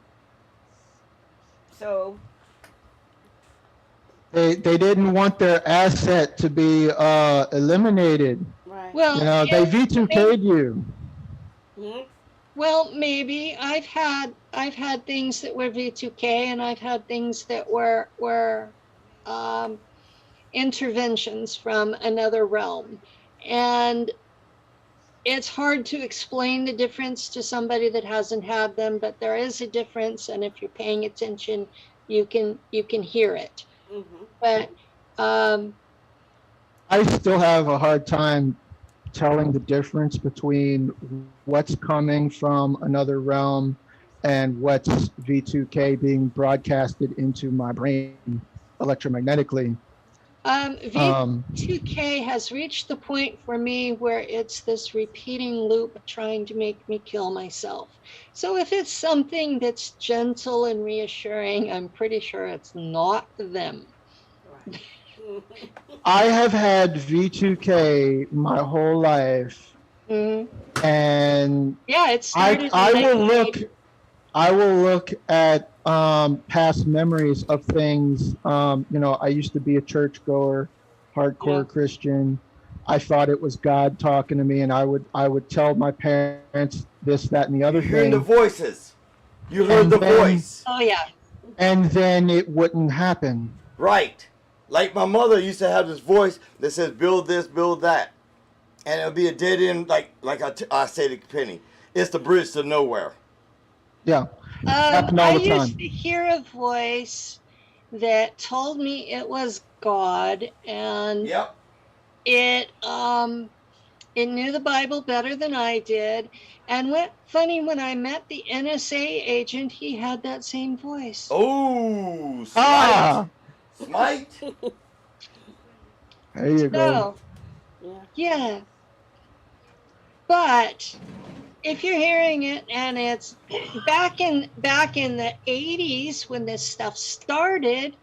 So They didn't want their asset to be eliminated. right. well, They V2K'd you. Mm-hmm. Well, maybe I've had things that were V2K, and I've had things that were interventions from another realm, and it's hard to explain the difference to somebody that hasn't had them. But there is a difference, and if you're paying attention, you can hear it. Mm-hmm. But I still have a hard time telling the difference between what's coming from another realm and what's V2K being broadcasted into my brain electromagnetically. V2K has reached the point for me where it's this repeating loop trying to make me kill myself. So if it's something that's gentle and reassuring, I'm pretty sure it's not them. Right. I have had V2K my whole life, Mhm. and Yeah, it started I in will 1980. look at past memories of things. I used to be a churchgoer, Yeah. hardcore Christian. I thought it was God talking to me, and I would tell my parents this, that, and the other You hearing the thing, voices. You and heard the then voice. Oh yeah. it wouldn't happen. Right. Like my mother used to have this voice that says, build this, build that. And it would be a dead end, like I say to Penny. It's the bridge to nowhere. Yeah, happened all I the used time. to hear a voice that told me it was God, and Yep. it knew the Bible better than I did. And what funny, when I met the NSA agent, he had that same voice. Oh, smite. Ah, Smite. there you go. So Yeah. yeah, but if you're hearing it and it's back in the 80s when this stuff started,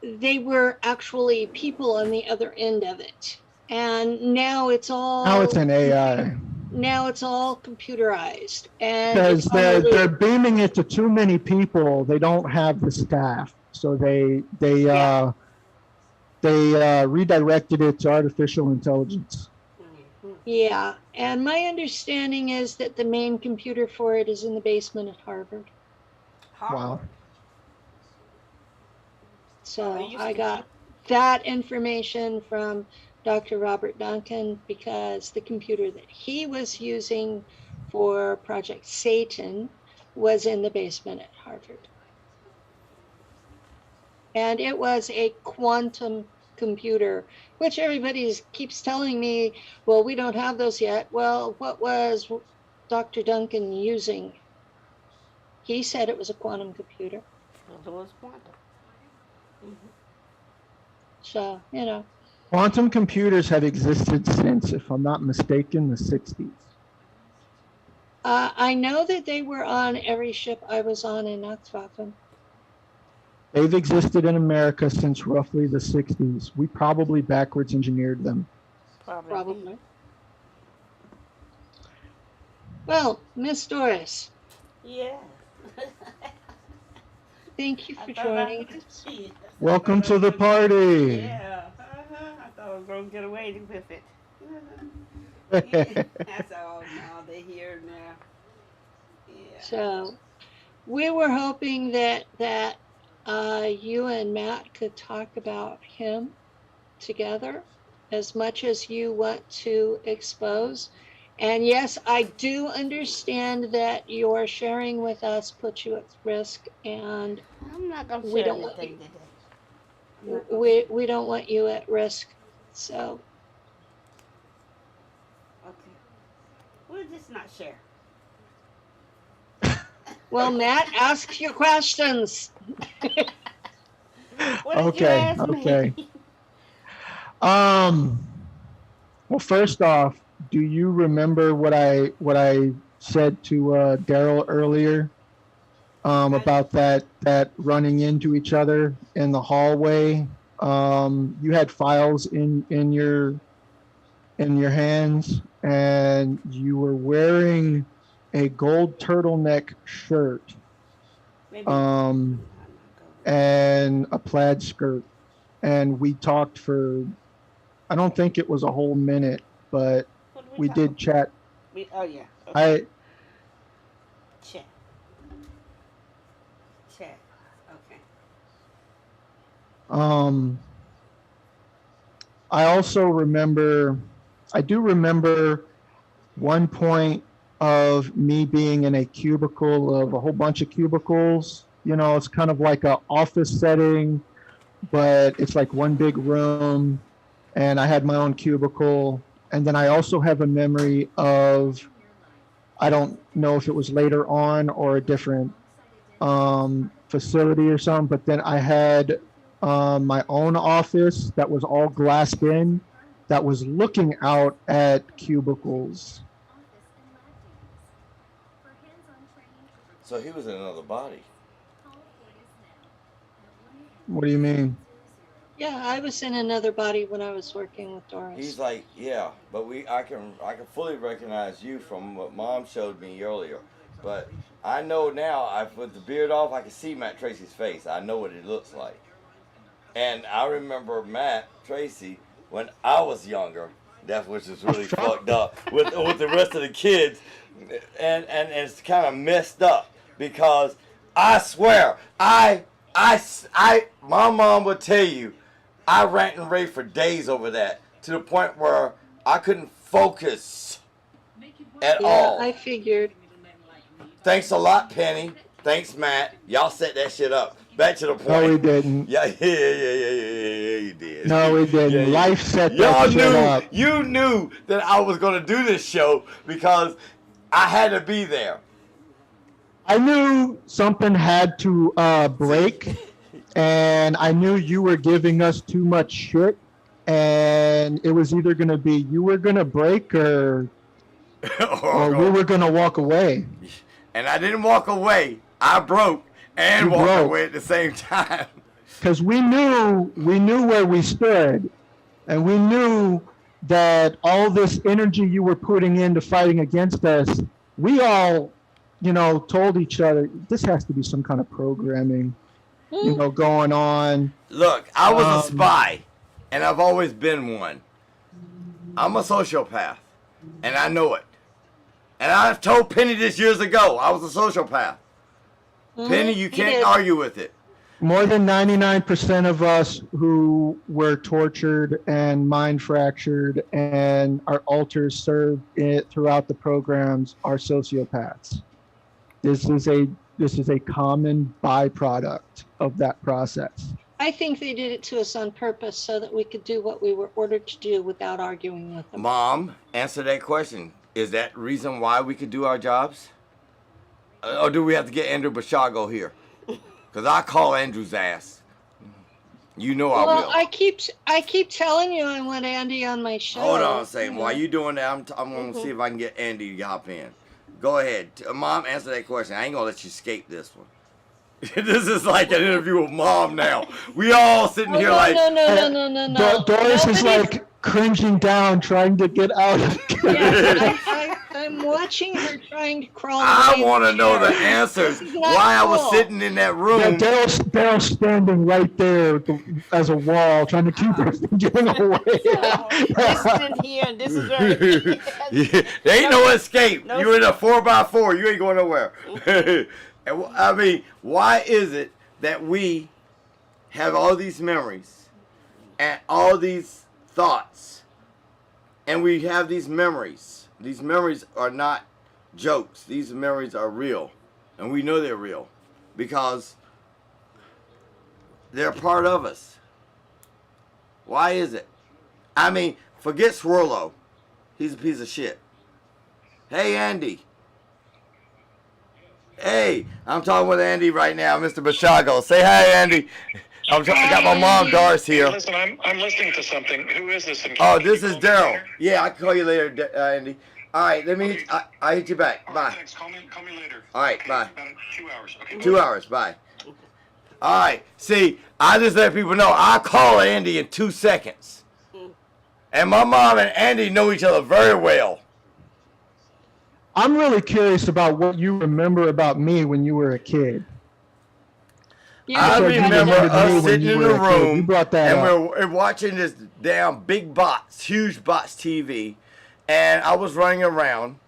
they were actually people on the other end of it. And now it's Now it's all an AI. computerized, and it's Because they're already, beaming it to too many people. They don't have the staff, so yeah. they redirected it to artificial intelligence. Mm-hmm. Yeah, and my understanding is that the main computer for it is in the basement at Harvard. Wow. Harvard. So It used I to be. got that information from Dr. Robert Duncan, because the computer that he was using for Project Satan was in the basement at Harvard. And it was a quantum computer, which everybody keeps telling me, well, we don't have those yet. Well, what was Dr. Duncan using? He said it was a quantum computer. It was quantum. Mm-hmm. So, Quantum computers have existed since, if I'm not mistaken, the 60s. I know that they were on every ship I was on in Nacht Waffen. They've existed in America since roughly the 60s. We probably backwards engineered them. Probably. Well, Miss Doris, Yeah. thank you I for thought I. joining us. Yes, I Welcome thought I to was the gonna. party. Yeah. I thought I was gonna get away with it. Yeah. That's all. Now they're here now. Yeah. So we were hoping that you and Matt could talk about him together as much as you want to expose. And yes, I do understand that your sharing with us puts you at risk, and I'm not gonna we share don't want anything you, today. I'm not gonna share. we don't want you at risk. So, Okay. We'll just not share. well, Matt, ask your questions. What did you Okay, ask okay. me? Um, well, first off, do you remember what I said to Daryl earlier, I, about that running into each other in the hallway? You had files in your hands, and you were wearing a gold turtleneck shirt, maybe. um, I'm not going. and a plaid skirt. And we talked for, I don't think it was a whole minute, but What did we we talk did about? chat. Oh yeah. Okay. I Check. Check. Okay. um I also remember, I do remember one point of me being in a cubicle of a whole bunch of cubicles. It's kind of like a office setting, but it's like one big room, and I had my own cubicle. And then I also have a memory of, I don't know if it was later on or a different facility or something, but then I had my own office that was all glassed in, that was looking out at cubicles. So he was in another body. What do you mean? Yeah, I was in another body when I was working with Doris. He's like, yeah, but I can fully recognize you from what Mom showed me earlier. But I know now, with the beard off, I can see Matt Tracy's face. I know what it looks like. And I remember Matt Tracy when I was younger. That which is really fucked up with the rest of the kids, and it's kind of messed up because I swear my mom would tell you I rant and rave for days over that to the point where I couldn't focus at all. I figured. Thanks a lot, Penny. Thanks, Matt. Y'all set that shit up. Back to the point. No, we didn't. Yeah, you did. No, we didn't. Yeah, Life set that shit up. You knew that I was going to do this show because I had to be there. I knew something had to break, and I knew you were giving us too much shit, and it was either going to be you were going to break or we were going to walk away. And I didn't walk away. I broke and walked away at the same time. Because we knew where we stood, and we knew that all this energy you were putting into fighting against us, we all, told each other, this has to be some kind of programming, going on. Look, I was a spy, and I've always been one. I'm a sociopath, and I know it. And I've told Penny this years ago, I was a sociopath. Penny, you can't argue with it. More than 99% of us who were tortured and mind fractured and our alters served throughout the programs are sociopaths. This is a common byproduct of that process. I think they did it to us on purpose so that we could do what we were ordered to do without arguing with them. Mom, answer that question. Is that the reason why we could do our jobs? Or do we have to get Andrew Bashago here? Because I call Andrew's ass. I will. Well, I keep telling you I want Andy on my show. Hold on a second. While you doing that, I'm going to see if I can get Andy to hop in. Go ahead. Mom, answer that question. I ain't going to let you escape this one. This is like an interview with Mom now. We all sitting here No. Doris is like cringing down, trying to get out of it. Yeah, I'm watching her trying to crawl. I want to know the answers. Why I was sitting in that room. Yeah, Daryl's standing right there as a wall, trying to keep her from getting away. This is in here, and this is right. Yeah, there ain't no escape. You're in a 4x4. You ain't going nowhere. I mean, why is it that we have all these memories and all these thoughts, and we have these memories? These memories are not jokes. These memories are real, and we know they're real because they're part of us. Why is it? I mean, forget Swirlo. He's a piece of shit. Hey, Andy. Hey, I'm talking with Andy right now, Mr. Bashago. Say hi, Andy. I got my mom, Doris, here. Hey, listen, I'm listening to something. Who is this? Oh, this is Daryl. Yeah, I can call you later, Andy. All right, let me. Okay. I hit you back. Bye. Thanks. Call me later. All right, okay, bye. About 2 hours. Okay. 2 hours. Bye. All right. See, I just let people know I'll call Andy in 2 seconds. And my mom and Andy know each other very well. I'm really curious about what you remember about me when you were a kid. I remember us sitting in the room, brought that and we're watching this damn big box, huge box TV, and I was running around,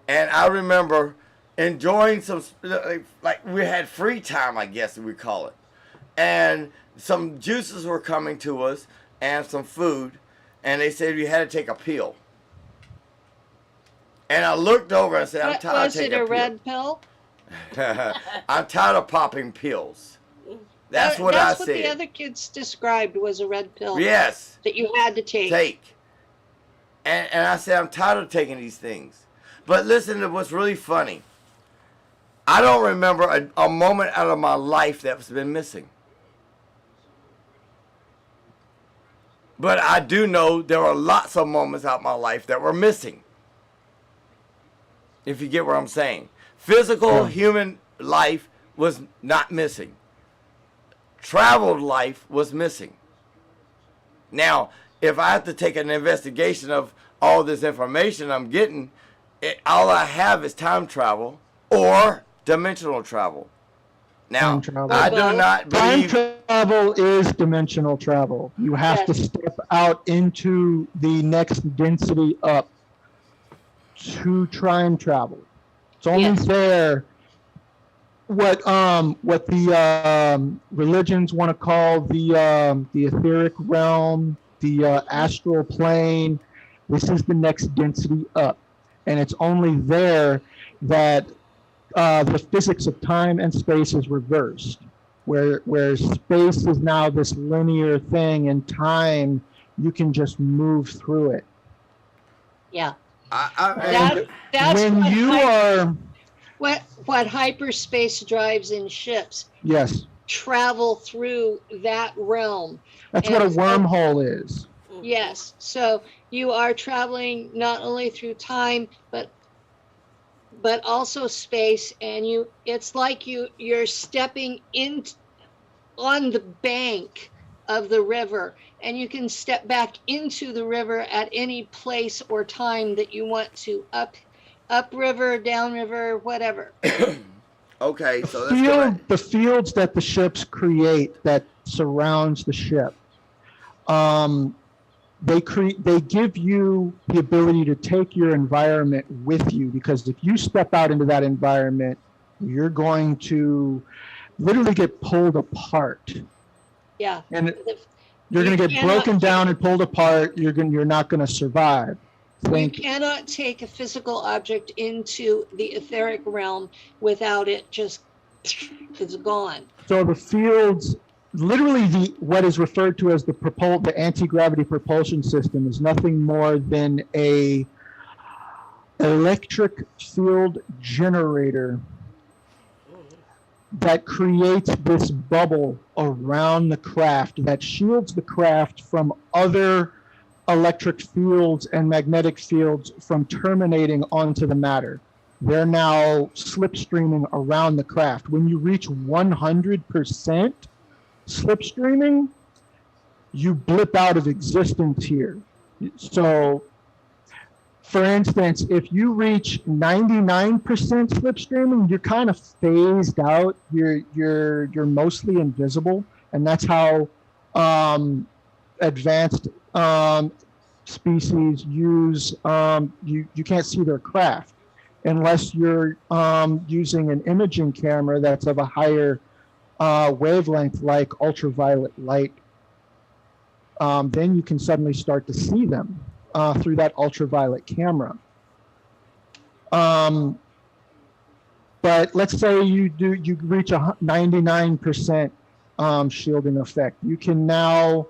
and I remember enjoying some, like we had free time, I guess we call it, and some juices were coming to us, and some food, and they said we had to take a pill. And I looked over and said, I'm tired of taking a pill. Was it a red pill? I'm tired of popping pills. That's what I said. That's what the other kids described was a red pill. Yes. That you had to take. And I said, I'm tired of taking these things. But listen to what's really funny. I don't remember a moment out of my life that's been missing. But I do know there are lots of moments out of my life that were missing. If you get what I'm saying. Physical human life was not missing. Traveled life was missing. Now, if I have to take an investigation of all this information I'm getting, all I have is time travel or dimensional travel. Now, Time travel. I do not Time believe. travel is dimensional travel. You have to step out into the next density up to time travel. It's only there. What the religions want to call the etheric realm, the astral plane. This is the next density up, and it's only there that the physics of time and space is reversed, where space is now this linear thing, and time you can just move through it. Yeah. I, That's when what you are what hyperspace drives in ships yes, travel through that realm. that's what a wormhole is. Yes. So you are traveling not only through time, but also space, and it's like you're stepping in on the bank of the river, and you can step back into the river at any place or time that you want to, upriver, downriver, whatever. okay, so let's go back. The fields that the ships create that surrounds the ship, they give you the ability to take your environment with you, because if you step out into that environment, you're going to literally get pulled apart. Yeah. And you're going to get broken down and pulled apart. You're not going to survive. You cannot take a physical object into the etheric realm without it just it's gone. So the fields, literally what is referred to as the anti-gravity propulsion system is nothing more than a electric field generator that creates this bubble around the craft that shields the craft from other electric fields and magnetic fields from terminating onto the matter. They're now slipstreaming around the craft. When you reach 100% slipstreaming, you blip out of existence here. So, for instance, if you reach 99% slipstreaming, you're kind of phased out. You're mostly invisible, and that's how advanced species use. You can't see their craft unless you're using an imaging camera that's of a higher wavelength, like ultraviolet light. Then you can suddenly start to see them through that ultraviolet camera. But let's say you reach a 99% shielding effect. You can now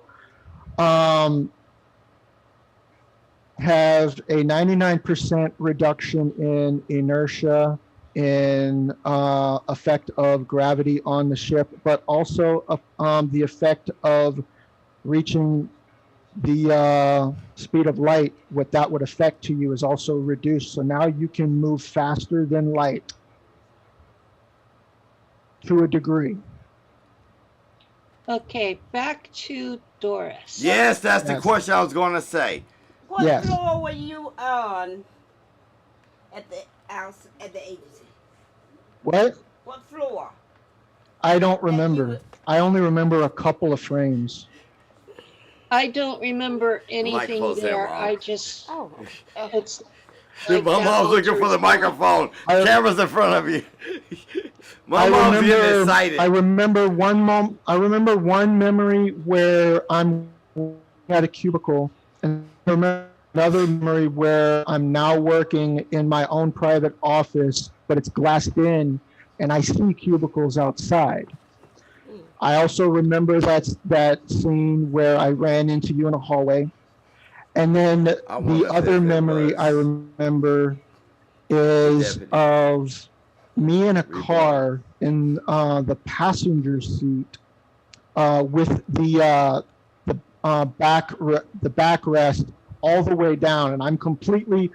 have a 99% reduction in inertia, in effect of gravity on the ship, but also the effect of reaching the speed of light. What that would affect to you is also reduced. So now you can move faster than light to a degree. Okay, back to Doris. Yes, that's the question I was going to say. What floor were you on at the house, at the agency? What? What floor? I don't remember. I only remember a couple of frames. I don't remember anything there. I just it's My mom's looking for the microphone. Camera's in front of you. My mom's getting excited. I remember one memory where I'm at a cubicle, and I remember another memory where I'm now working in my own private office, but it's glassed in, and I see cubicles outside. I also remember that scene where I ran into you in a hallway. And then the other memory I remember is of me in a car in the passenger seat with the backrest all the way down, and I'm trying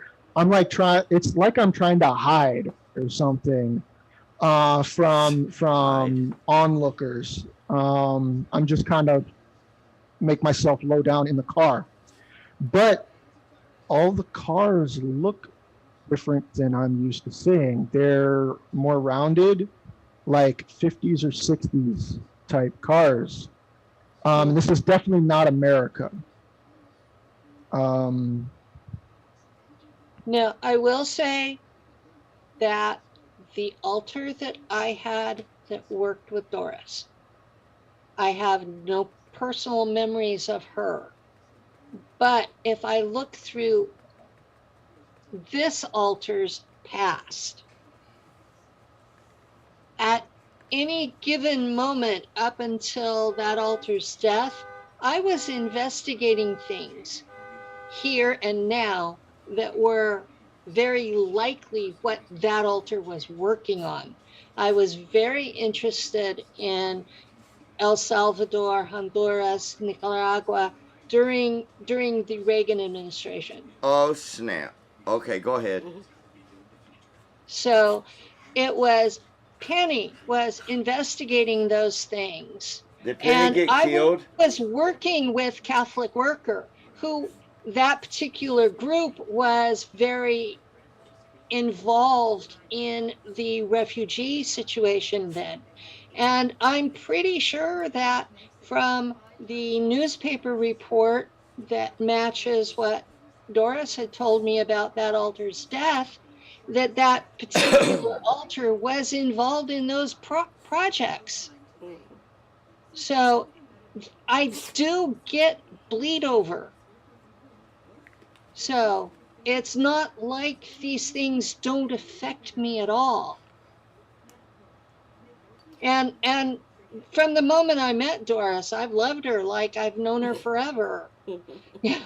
to hide or something from onlookers. I'm just kind of make myself low down in the car. But all the cars look different than I'm used to seeing. They're more rounded, like 50s or 60s type cars. This is definitely not America. Now, I will say that the altar that I had that worked with Doris, I have no personal memories of her. But if I look through this altar's past, at any given moment up until that altar's death, I was investigating things here and now that were very likely what that altar was working on. I was very interested in El Salvador, Honduras, Nicaragua during the Reagan administration. Oh, snap. Okay, go ahead. So it was, Penny was investigating those things. Did Penny get killed? I was working with Catholic Worker, who that particular group was very involved in the refugee situation then. And I'm pretty sure that from the newspaper report that matches what Doris had told me about that altar's death, that particular altar was involved in those projects. So I do get bleed over. So it's not like these things don't affect me at all. And from the moment I met Doris, I've loved her like I've known her forever. Yeah.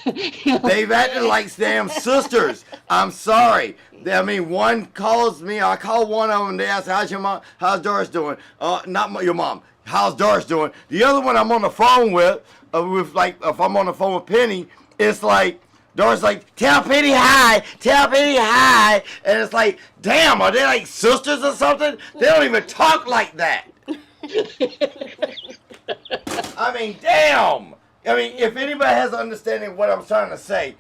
They've acted like damn sisters. I'm sorry. I mean, one calls me. I call one of them. They ask, "How's your mom? How's Doris doing?" Not your mom. How's Doris doing? The other one I'm on the phone with like if I'm on the phone with Penny, it's like Doris like, "Tell Penny hi. Tell Penny hi," and it's like, damn, are they like sisters or something? They don't even talk like that. I mean, damn. I mean, if anybody has an understanding of what I'm trying to say,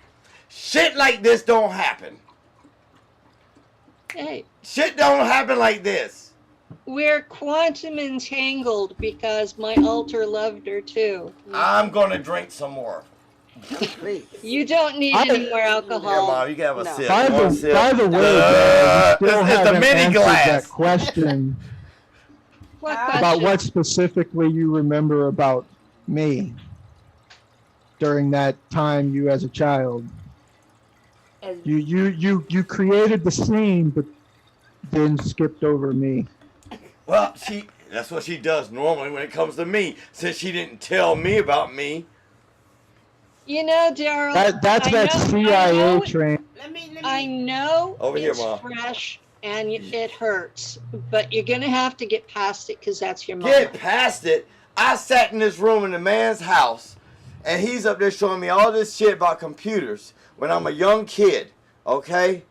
shit like this don't happen. Hey, Shit don't happen like this. we're quantum entangled because my altar loved her too. I'm gonna drink some more. Please. You don't need any more Here, alcohol. Mom, you can have a No. sip. By One the, sip. by the way, Dad, you still It's the haven't mini answered glass. that question What about question? what specifically you remember about me during that time you as a child. As, You created the scene, but then skipped over me. Well, that's what she does normally when it comes to me. Since she didn't tell me about me. You know, Daryl, That's I that know- CIA train. I know Over here, it's Mom. fresh and it hurts, but you're gonna have to get past it because that's your mom. Get past it. I sat in this room in the man's house, and he's up there showing me all this shit about computers when I'm a young kid, okay?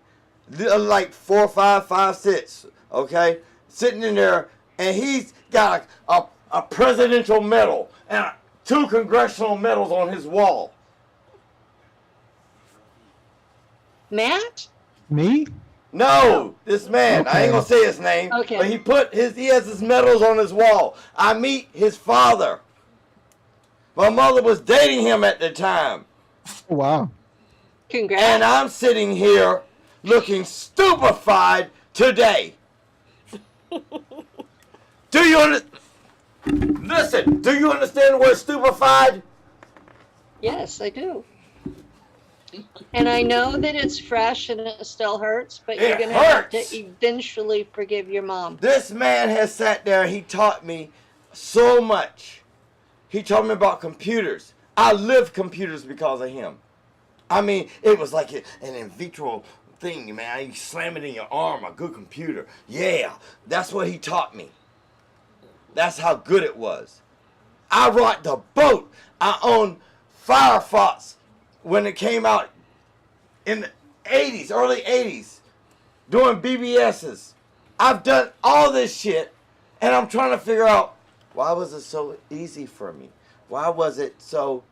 Like 4, 5, 5, 6, okay? Sitting in there, and he's got a presidential medal and 2 congressional medals on his wall. Matt? Me? No, this man. I ain't gonna say his name. Okay. But he has his medals on his wall. I meet his father. My mother was dating him at the time. Oh, wow. Congrats. And I'm sitting here looking stupefied today. Do you Listen, do you understand the word stupefied? Yes, I do. And I know that it's fresh and it still hurts, but you're It going to have hurts. to eventually forgive your mom. This man has sat there, he taught me so much. He taught me about computers. I live computers because of him. I mean, it was like an in vitro thing, man. You slam it in your arm, a good computer. Yeah, that's what he taught me. That's how good it was. I rocked the boat. I owned Firefox when it came out in the 80s, early 80s, doing BBSs. I've done all this shit, and I'm trying to figure out, why was it so easy for me? Why was it so?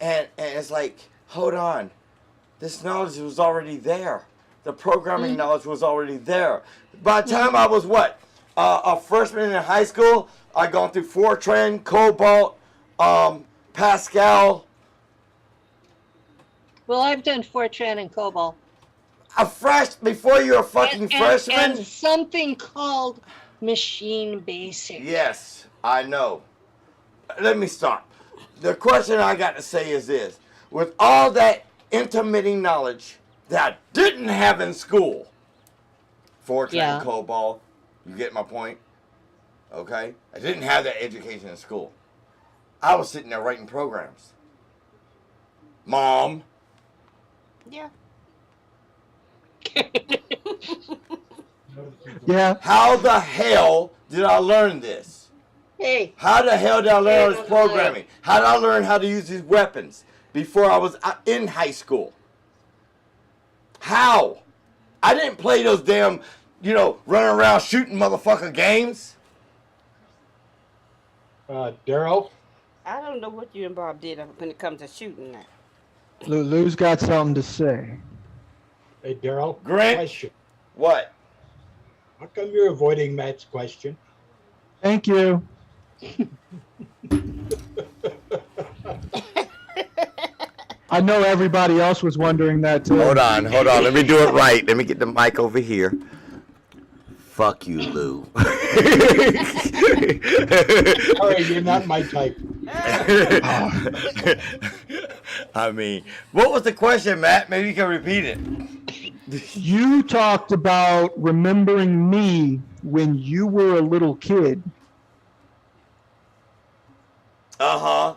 And it's like, hold on, this knowledge was already there. The programming knowledge was already there. By the time I was what, a freshman in high school, I gone through Fortran, Cobalt, Pascal. Well, I've done Fortran and COBOL. Before you're a fucking freshman. And something called Machine Basic. Yes, I know. Let me stop. The question I got to say is this: with all that intermittent knowledge that I didn't have in school, Fortran, COBOL, you get my point? Okay? I didn't have that education in school. I was sitting there writing programs. Mom. Yeah. Yeah. How the hell did I learn this? Hey. How the hell did I learn this programming? How did I learn how to use these weapons before I was in high school? How? I didn't play those damn, running around shooting motherfucker games. Daryl? I don't know what you and Bob did when it comes to shooting that. Lulu's got something to say. Hey, Daryl. Grant? Question. What? How come you're avoiding Matt's question? Thank you. I know everybody else was wondering that too. Hold on. Let me do it right. Let me get the mic over here. Fuck you, Lou. Sorry, you're not my type. I mean, what was the question, Matt? Maybe you can repeat it. You talked about remembering me when you were a little kid. Uh-huh.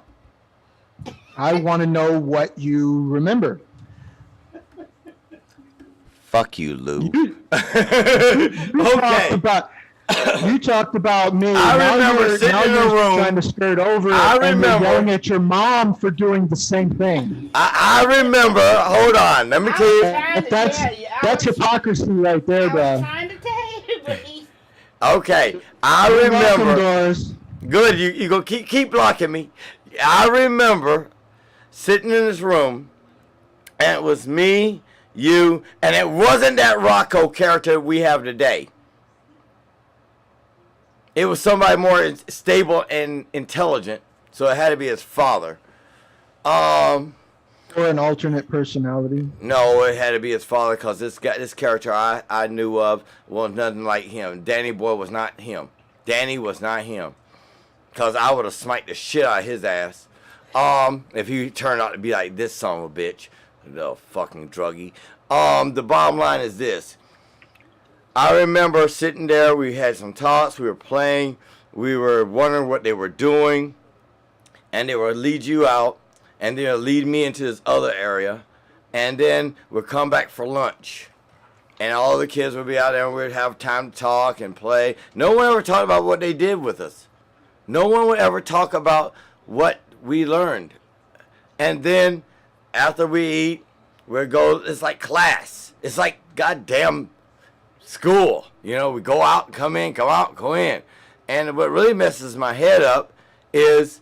I want to know what you remember. Fuck you, Lou. You talked about me. I remember sitting in a room trying to skirt over and you're yelling at your mom for doing the same thing. I remember. Hold on. Let me tell you. That's hypocrisy right there, bro. I was trying to tell you, but he... Okay. I remember. Good. You go keep blocking me. I remember sitting in this room, and it was me, you, and it wasn't that Rocco character we have today. It was somebody more stable and intelligent, so it had to be his father. Or an alternate personality. No, it had to be his father, because this character I knew of was nothing like him. Danny Boy was not him. Danny was not him. Because I would have smiked the shit out of his ass. If he turned out to be like this son of a bitch. The fucking druggie. The bottom line is this. I remember sitting there, we had some talks, we were playing, we were wondering what they were doing, and they would lead you out, and they'll lead me into this other area, and then we'll come back for lunch. And all the kids would be out there, and we'd have time to talk and play. No one ever talked about what they did with us. No one would ever talk about what we learned. And then, after we eat, we'd go, it's like class. It's like goddamn school. We go out, come in, come out, go in. And what really messes my head up is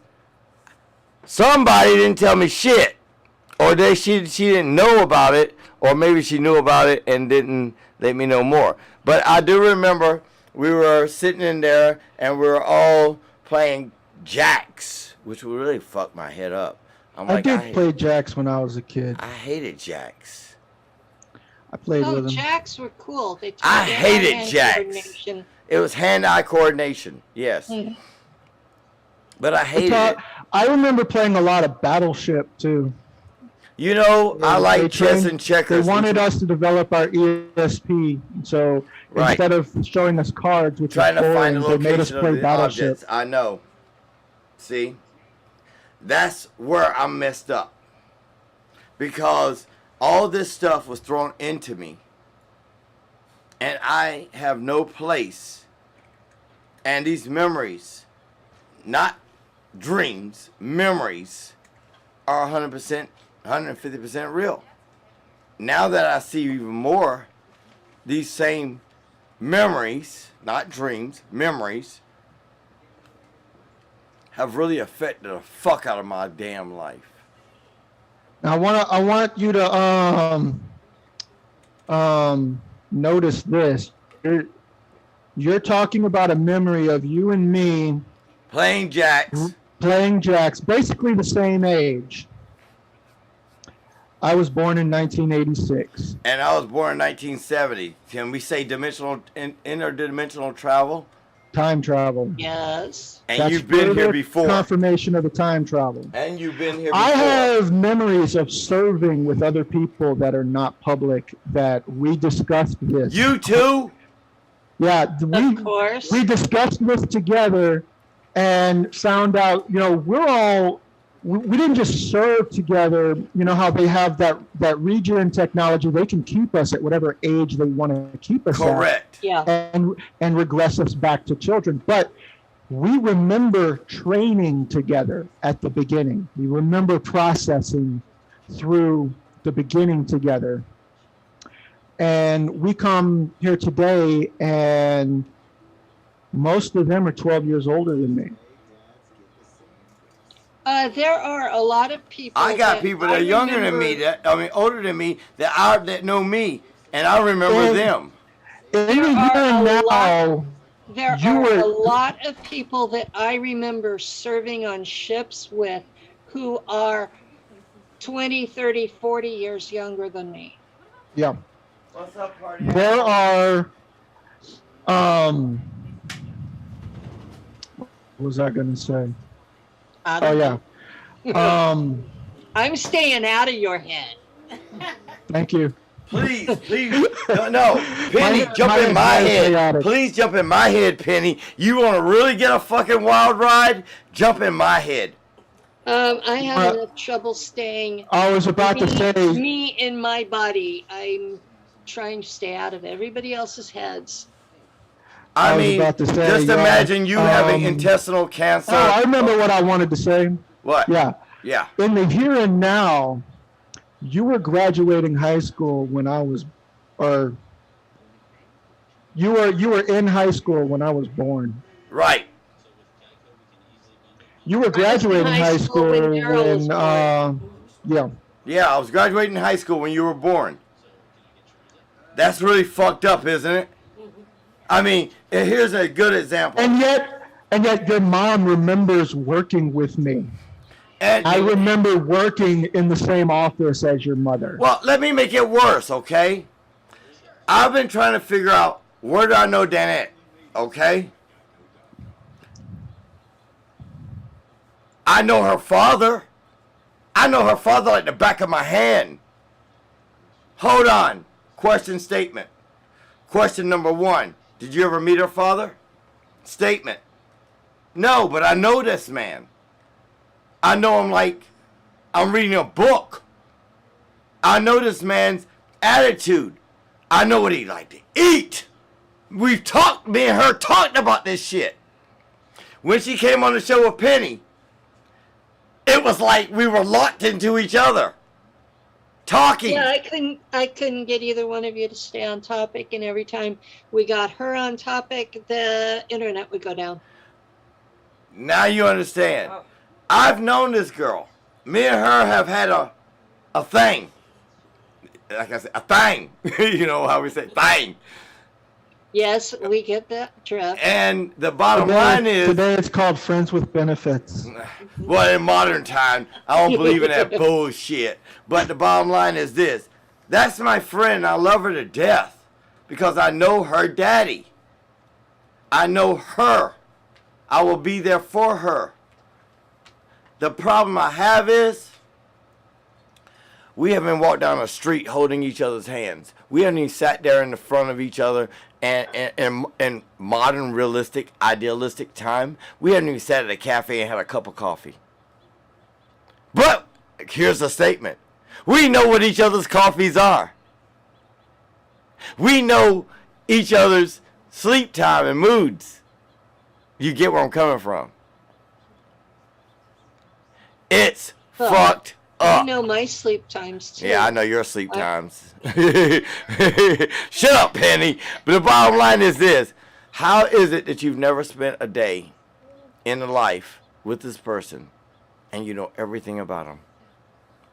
somebody didn't tell me shit. Or she didn't know about it, or maybe she knew about it and didn't let me know more. But I do remember we were sitting in there and we were all playing jacks, which would really fuck my head up. I did play jacks when I was a kid. I hated jacks. I played with them. Jacks were cool. I hated jacks. It was hand-eye coordination, yes. But I hated it. I remember playing a lot of Battleship, too. I like chess and checkers. They wanted us to develop our ESP, so instead of showing us cards, which trying was to find boring, the they made us location play of the Battleship. objects. I know. See? That's where I'm messed up. Because all this stuff was thrown into me. And I have no place. And these memories, not dreams, memories, are 100%, 150% real. Now that I see even more, these same memories, not dreams, memories, have really affected the fuck out of my damn life. Now, I want you to notice this. You're talking about a memory of you and me Playing jacks. playing jacks, basically the same age. I was born in 1986. And I was born in 1970. Can we say interdimensional travel? Time travel. Yes. And That's you've been here further before. confirmation of the time travel. And you've been here before. I have memories of serving with other people that are not public that we discussed this. You too? Yeah, Of course. we discussed this together and found out, we didn't just serve together. You know how they have that regen technology. They can keep us at whatever age they want to keep us Correct. Yeah. at and regress us back to children. But we remember training together at the beginning. We remember processing through the beginning together. And we come here today, and most of them are 12 years older than me. There are a lot of people. I got people that are younger than me, older than me, that know me, and I remember them. In There the are here and a now, There You are were- a lot of people that I remember serving on ships with who are 20, 30, 40 years younger than me. yeah, What's up, party? there are, what was I going to say? I Oh, don't yeah. know. I'm staying out of your head. Thank you. Please, no, Penny, jump in my head. chaotic. Please jump in my head, Penny. You want to really get a fucking wild ride? Jump in my head. I have enough trouble staying. I was about to say, Me in my body. I'm trying to stay out of everybody else's heads. I was mean, about to say, just yeah, imagine you having intestinal cancer. oh, I remember what I wanted to say. What? Yeah. Yeah. In the here and now, you were graduating high school when I was, or you were in high school when I was born. Right. You were graduating high school when Daryl was yeah. Yeah, I was graduating high school when you were born. That's really fucked up, isn't it? I mean, here's a good example. And yet your mom remembers working with me. And I remember working in the same office as your mother. well, let me make it worse, okay? I've been trying to figure out where do I know Danette, okay? I know her father. I know her father like the back of my hand. Hold on. Question statement. Question number 1. Did you ever meet her father? Statement. No, but I know this man. I know him like I'm reading a book. I know this man's attitude. I know what he like to eat. Me and her talked about this shit. When she came on the show with Penny, it was like we were locked into each other. Talking. Yeah, I couldn't get either one of you to stay on topic, and every time we got her on topic, the internet would go down. Now you understand. I've known this girl. Me and her have had a thing. Like I said, a thing. You know how we say thing. Yes, we get that drift. And the bottom line is, Today it's called Friends with Benefits. well, in modern time, I don't believe in that bullshit. But the bottom line is this. That's my friend. I love her to death because I know her daddy. I know her. I will be there for her. The problem I have is we haven't walked down the street holding each other's hands. We haven't even sat there in the front of each other and modern, realistic, idealistic time. We haven't even sat at a cafe and had a cup of coffee. But here's a statement. We know what each other's coffees are. We know each other's sleep time and moods. You get where I'm coming from. It's fucked I up. know my sleep times too. Yeah, I know your sleep times. Shut up, Penny. But the bottom line is this. How is it that you've never spent a day in a life with this person, and you know everything about them,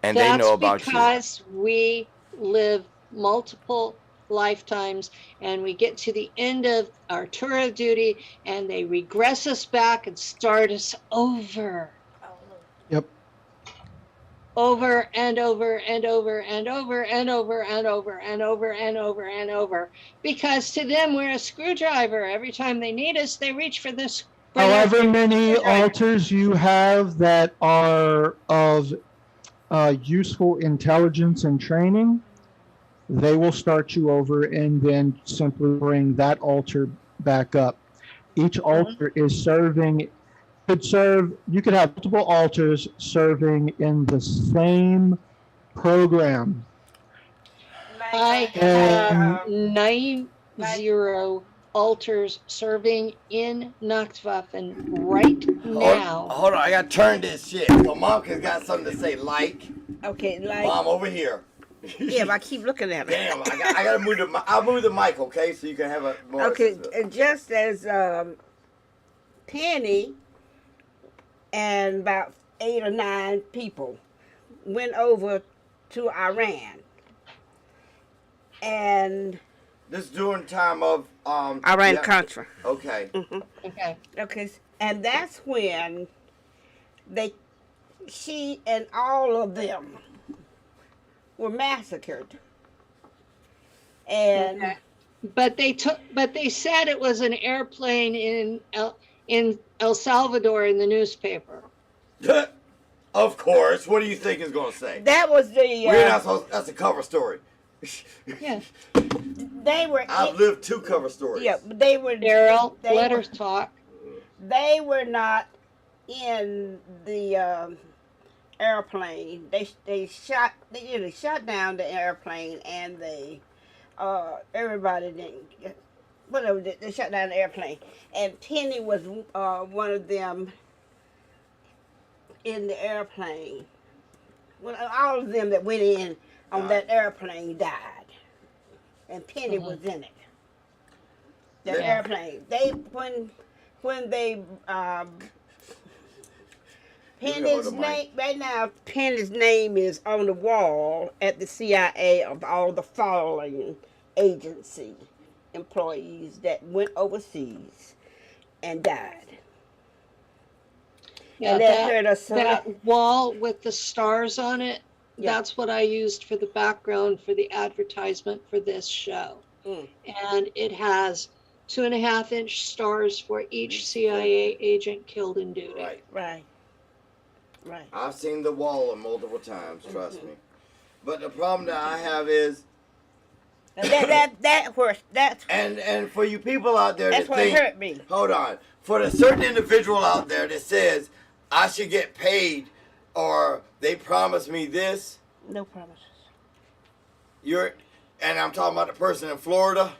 and That's they know about you. because we live multiple lifetimes and we get to the end of our tour of duty and they regress us back and start us over. Yep. Over and over and over and over and over and over and over and over and over. Because to them, we're a screwdriver. Every time they need us, they reach for this. However many altars you have that are of useful intelligence and training, they will start you over and then simply bring that altar back up. Each altar is serving, you could have multiple altars serving in the same program. I have 90 altars serving in Nacht Waffen right now. Hold on, I gotta turn this shit. So Mom got something to say. Okay, like. Mom over here. Yeah, but I keep looking at it. Damn, I gotta move I'll move the mic, okay, so you can have a more. Okay, just as Penny and about 8 or 9 people went over to Iran, and this during time of Iran Contra. Okay. Okay, and that's when she and all of them were massacred. And but they said it was an airplane in El Salvador in the newspaper. Of course. What do you think it's gonna say? That was the. We're not supposed. That's a cover story. Yeah. They were. I've lived 2 cover stories. Yeah, but they were. Daryl, let her talk. They were not in the airplane. They shot down the airplane, and everybody didn't. Whatever, they shut down the airplane, and Penny was one of them in the airplane. Well, all of them that went in on that airplane died, and Penny was in it. The airplane. When they Penny's name right now. Penny's name is on the wall at the CIA of all the fallen agency employees that went overseas and died. Yeah, that wall with the stars on it, that's what I used for the background for the advertisement for this show. And it has 2.5-inch stars for each CIA agent killed in duty. Right. I've seen the wall multiple times, trust me. But the problem that I have is and for you people out there that's that what think, hurt me. Hold on. For the certain individual out there that says I should get paid or they promised me this. No promises. And I'm talking about the person in Florida.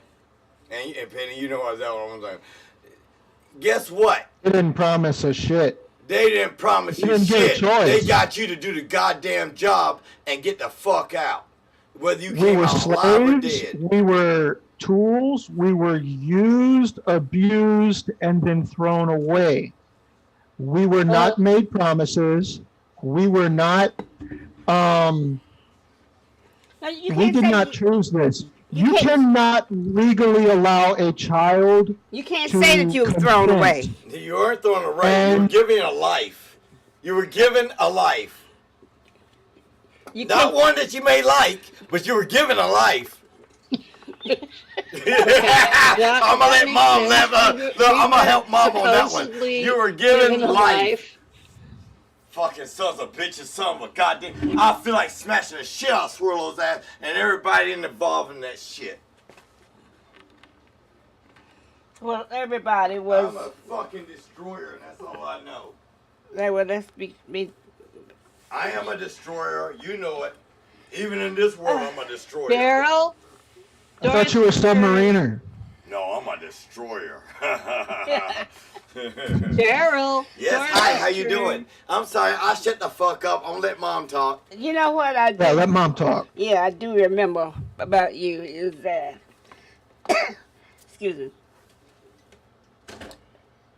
And Penny, you know what I'm saying. Guess what? They didn't promise us shit. They didn't promise you shit. They got you to do the goddamn job and get the fuck out. Whether you came out alive or dead. We were tools. We were used, abused, and then thrown away. We were not made promises. We were not. We did not choose this. You cannot legally allow a child. You can't say that you were thrown away. You weren't thrown away. You were given a life. You were given a life. Not one that you may like, but you were given a life. I'm gonna let Mom I'm gonna help Mom on that one. You were given life. Fucking sons of bitches, son of a goddamn. I feel like smashing the shit out of Swirlo's ass and everybody involved in that shit. Well, everybody was. I'm a fucking destroyer, and that's all I know. Let's be. I am a destroyer. You know it. Even in this world, I'm a destroyer. Daryl? I thought you were a submariner. No, I'm a destroyer. Daryl. Yes, hi, how you doing? I'm sorry, I'll shut the fuck up. I'm gonna let Mom talk. You know what I do? Yeah, let Mom talk. Yeah, I do remember about you is that, excuse me,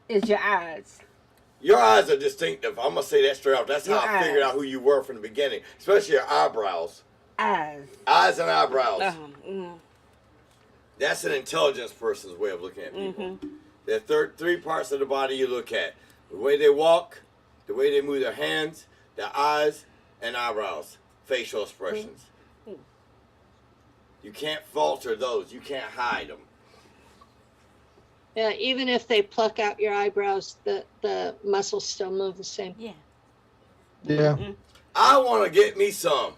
is your eyes. Your eyes are distinctive. I'm gonna say that straight off. That's Your how I figured eyes. out who you were from the beginning, especially your eyebrows. Eyes. Eyes and eyebrows. Mm. That's an intelligence person's way of looking at people. There are three parts of the body you look at: the way they walk, the way they move their hands, their eyes, and eyebrows, facial expressions. You can't falter those. You can't hide them. Yeah, even if they pluck out your eyebrows, the muscles still move the same. Yeah. Yeah. I want to get me some.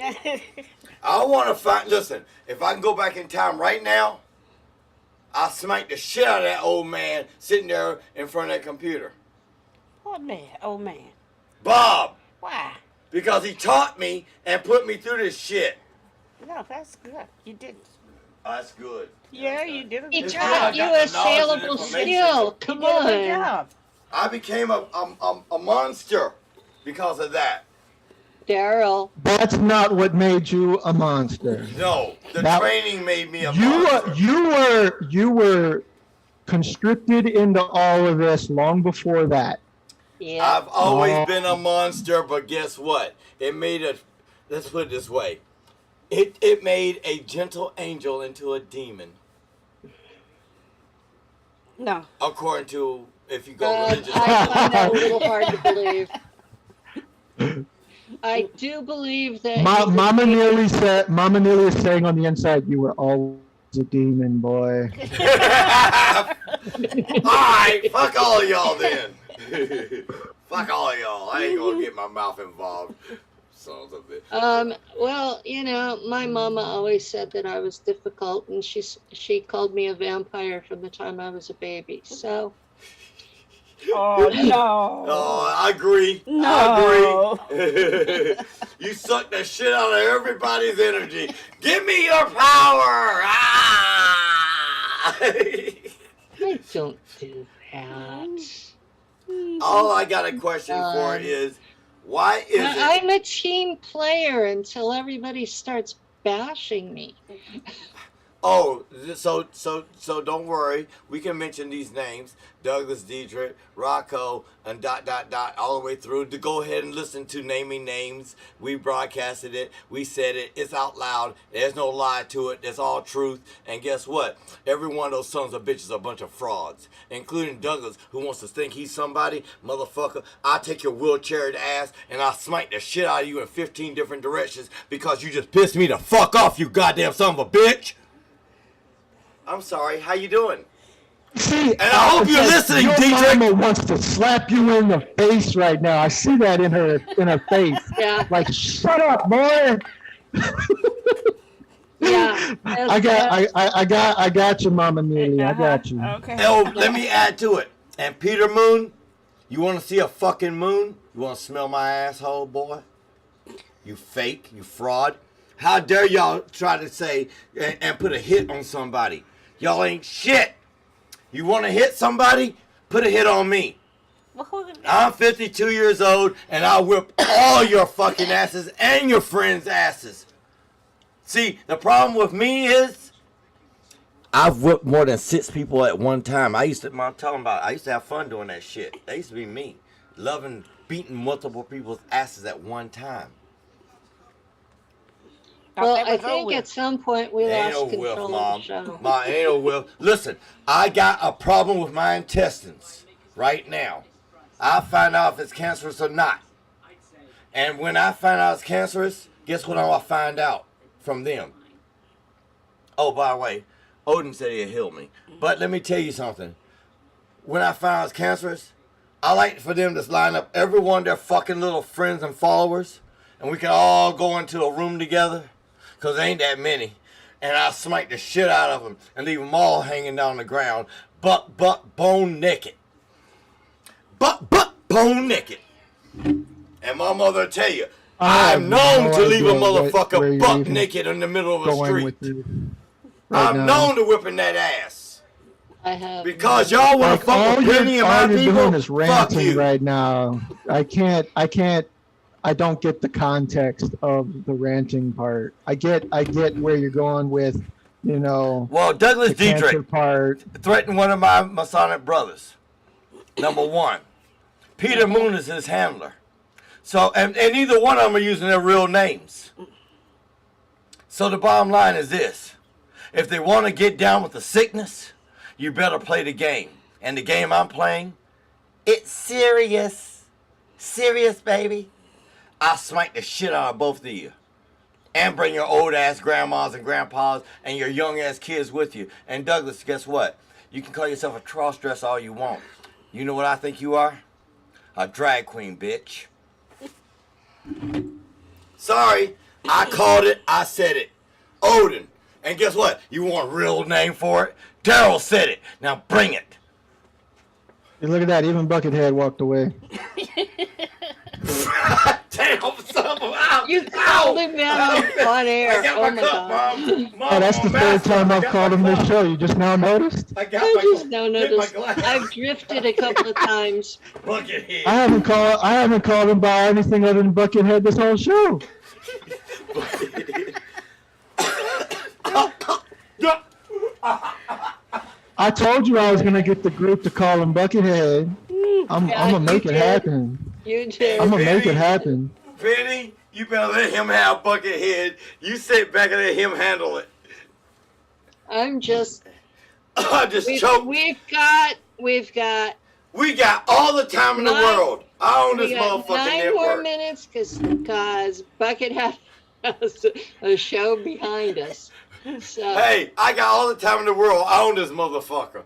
I want to find. Listen, if I can go back in time right now, I'll smack the shit out of that old man sitting there in front of that computer. What man? Old man. Bob, Why? because he taught me and put me through this shit. No, that's good. You did. Oh, that's good. Yeah, you did a He good It's good I taught job. you got a the knowledge and saleable information. skill. You Come did a good on, job. I became a monster because of that. Daryl. That's not what made you a monster. No, the That- training made me a You monster. you were constricted into all of this long before that. Yeah. I've always Oh. been a monster, but guess what? It made a, let's put it this way. It made a gentle angel into a demon. No. According to, if you go religious. I find that a little hard to believe. I do believe that. Mama nearly is saying on the inside, you were always a demon, boy. Alright, fuck all of y'all then. Fuck all of y'all. I ain't gonna get my mouth involved. Sons of bitch. Well, you know, my mama always said that I was difficult, and she called me a vampire from the time I was a baby. So Oh no. Oh, I agree. No. I agree. You suck the shit out of everybody's energy. Give me your power. Ah! I don't do that. All I got a question for is, why is it? I'm a team player until everybody starts bashing me. Oh, so don't worry. We can mention these names: Douglas, Diedrich, Rocco, and ... all the way through. To go ahead and listen to Naming Names. We broadcasted it. We said it. It's out loud. There's no lie to it. It's all truth. And guess what? Every one of those sons of bitches are a bunch of frauds, including Douglas, who wants to think he's somebody. Motherfucker, I'll take your wheelchaired ass and I'll smite the shit out of you in 15 different directions because you just pissed me the fuck off, you goddamn son of a bitch. I'm sorry. How you doing? See, And I hope you're listening, your DJ. mama wants to slap you in the face right now. I see that in her face. Yeah, Like, shut up, boy. yeah. I got you, Mama Neely. I got you. Okay. Oh, let me add to it. And Peter Moon, you want to see a fucking moon? You want to smell my asshole, boy? You fake, you fraud. How dare y'all try to say and put a hit on somebody? Y'all ain't shit. You want to hit somebody? Put a hit on me. I'm 52 years old, and I'll whip all your fucking asses and your friends' asses. See, the problem with me is I've whipped more than 6 people at one time. I used to have fun doing that shit. That used to be me. Loving beating multiple people's asses at one time. Well, I think at some point we Ain't lost no control whiff, of Mom. the show. Ma, ain't no whiff. Listen, I got a problem with my intestines right now. I'll find out if it's cancerous or not. And when I find out it's cancerous, guess what I'm going to find out from them? Oh, by the way, Odin said he'd heal me. But let me tell you something. When I find out it's cancerous, I like for them to line up every one of their fucking little friends and followers, and we can all go into a room together, because there ain't that many. And I'll smite the shit out of them and leave them all hanging down the ground, bone naked. Bone naked. And my mother will tell you, I'm known to leave a motherfucker buck naked in the middle of the street. I'm known to whipping that ass. I have. Because y'all want to fuck with Penny and my all you're people, doing is fuck ranting you. right now. I don't get the context of the ranting part. I get where you're going with, Well, Douglas the cancer Diedrich part. threatened one of my Masonic brothers. Number one. Peter Moon is his handler. So, and neither one of them are using their real names. So the bottom line is this. If they want to get down with the sickness, you better play the game. And the game I'm playing, it's serious. Serious, baby. I'll smite the shit out of both of you. And bring your old ass grandmas and grandpas and your young ass kids with you. And Douglas, guess what? You can call yourself a cross-dresser all you want. You know what I think you are? A drag queen, bitch. Sorry, I called it, I said it. Odin. And guess what? You want a real name for it? Daryl said it. Now bring it. Hey, look at that. Even Buckethead walked away. Damn, son of a... You called him out on air. I got Oh my my cup, God. Mom. Oh, that's the third time I've called him this show. You just now noticed? I got I my just now get my noticed. glass. I've drifted a couple of times. Buckethead. I haven't called him by anything other than Buckethead this whole show. I told you I was gonna get the group to call him Buckethead. I'm gonna make it happen. You did. I'm gonna make it happen. Vinny, you better let him have Buckethead. You sit back and let him handle it. I'm just. I just choked. We've got. We got all the time in the world. I own this We got motherfucking 9 network. more minutes because Bucket has a show behind us. So, Hey, I got all the time in the world. I own this motherfucker.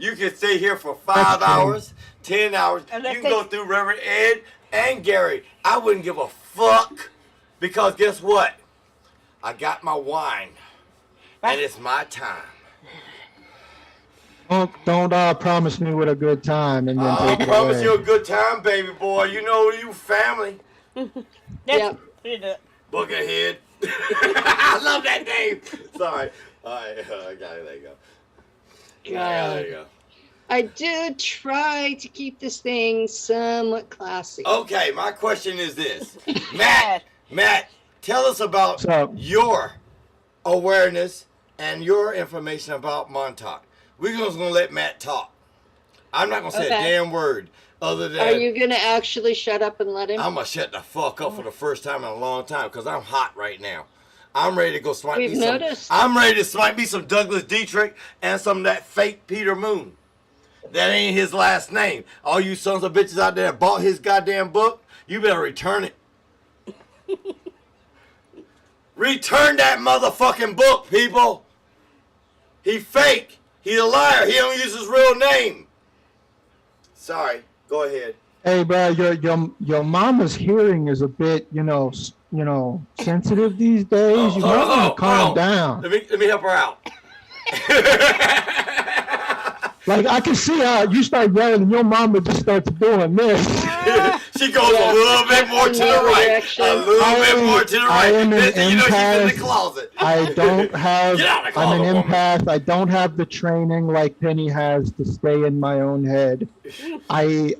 You can stay here for 5 hours, 10 hours. You can go through Reverend Ed and Gary. I wouldn't give a fuck because guess what? I got my wine and it's my time. Don't promise me with a good time and then I take it promise away. you a good time, baby boy. You know you family. yep. Buckethead. I love that name. Sorry. All right, I got it. There you go. Yeah, there you go. I do try to keep this thing somewhat classy. Okay, my question is this. Matt, tell us about So- your awareness and your information about Montauk. We're just going to let Matt talk. I'm not going to say a damn word other than... Are you going to actually shut up and let him? I'm going to shut the fuck up for the first time in a long time because I'm hot right now. I'm ready to go smite me some... I'm ready to smite me some Douglas Dietrich and some of that fake Peter Moon. That ain't his last name. All you sons of bitches out there that bought his goddamn book, you better return it. Return that motherfucking book, people. He fake. He's a liar. He don't use his real name. Sorry. Go ahead. Hey, bro, your mama's hearing is a bit, sensitive these days. You might want to calm down. Let me help her out. Like, I can see how you start yelling and your mama just starts doing this. She goes a little bit more to the right. A little bit more to the right. I am an You know she's in the empath. closet. I don't have, Get out of the I'm an closet, woman. empath. I don't have the training like Penny has to stay in my own head. I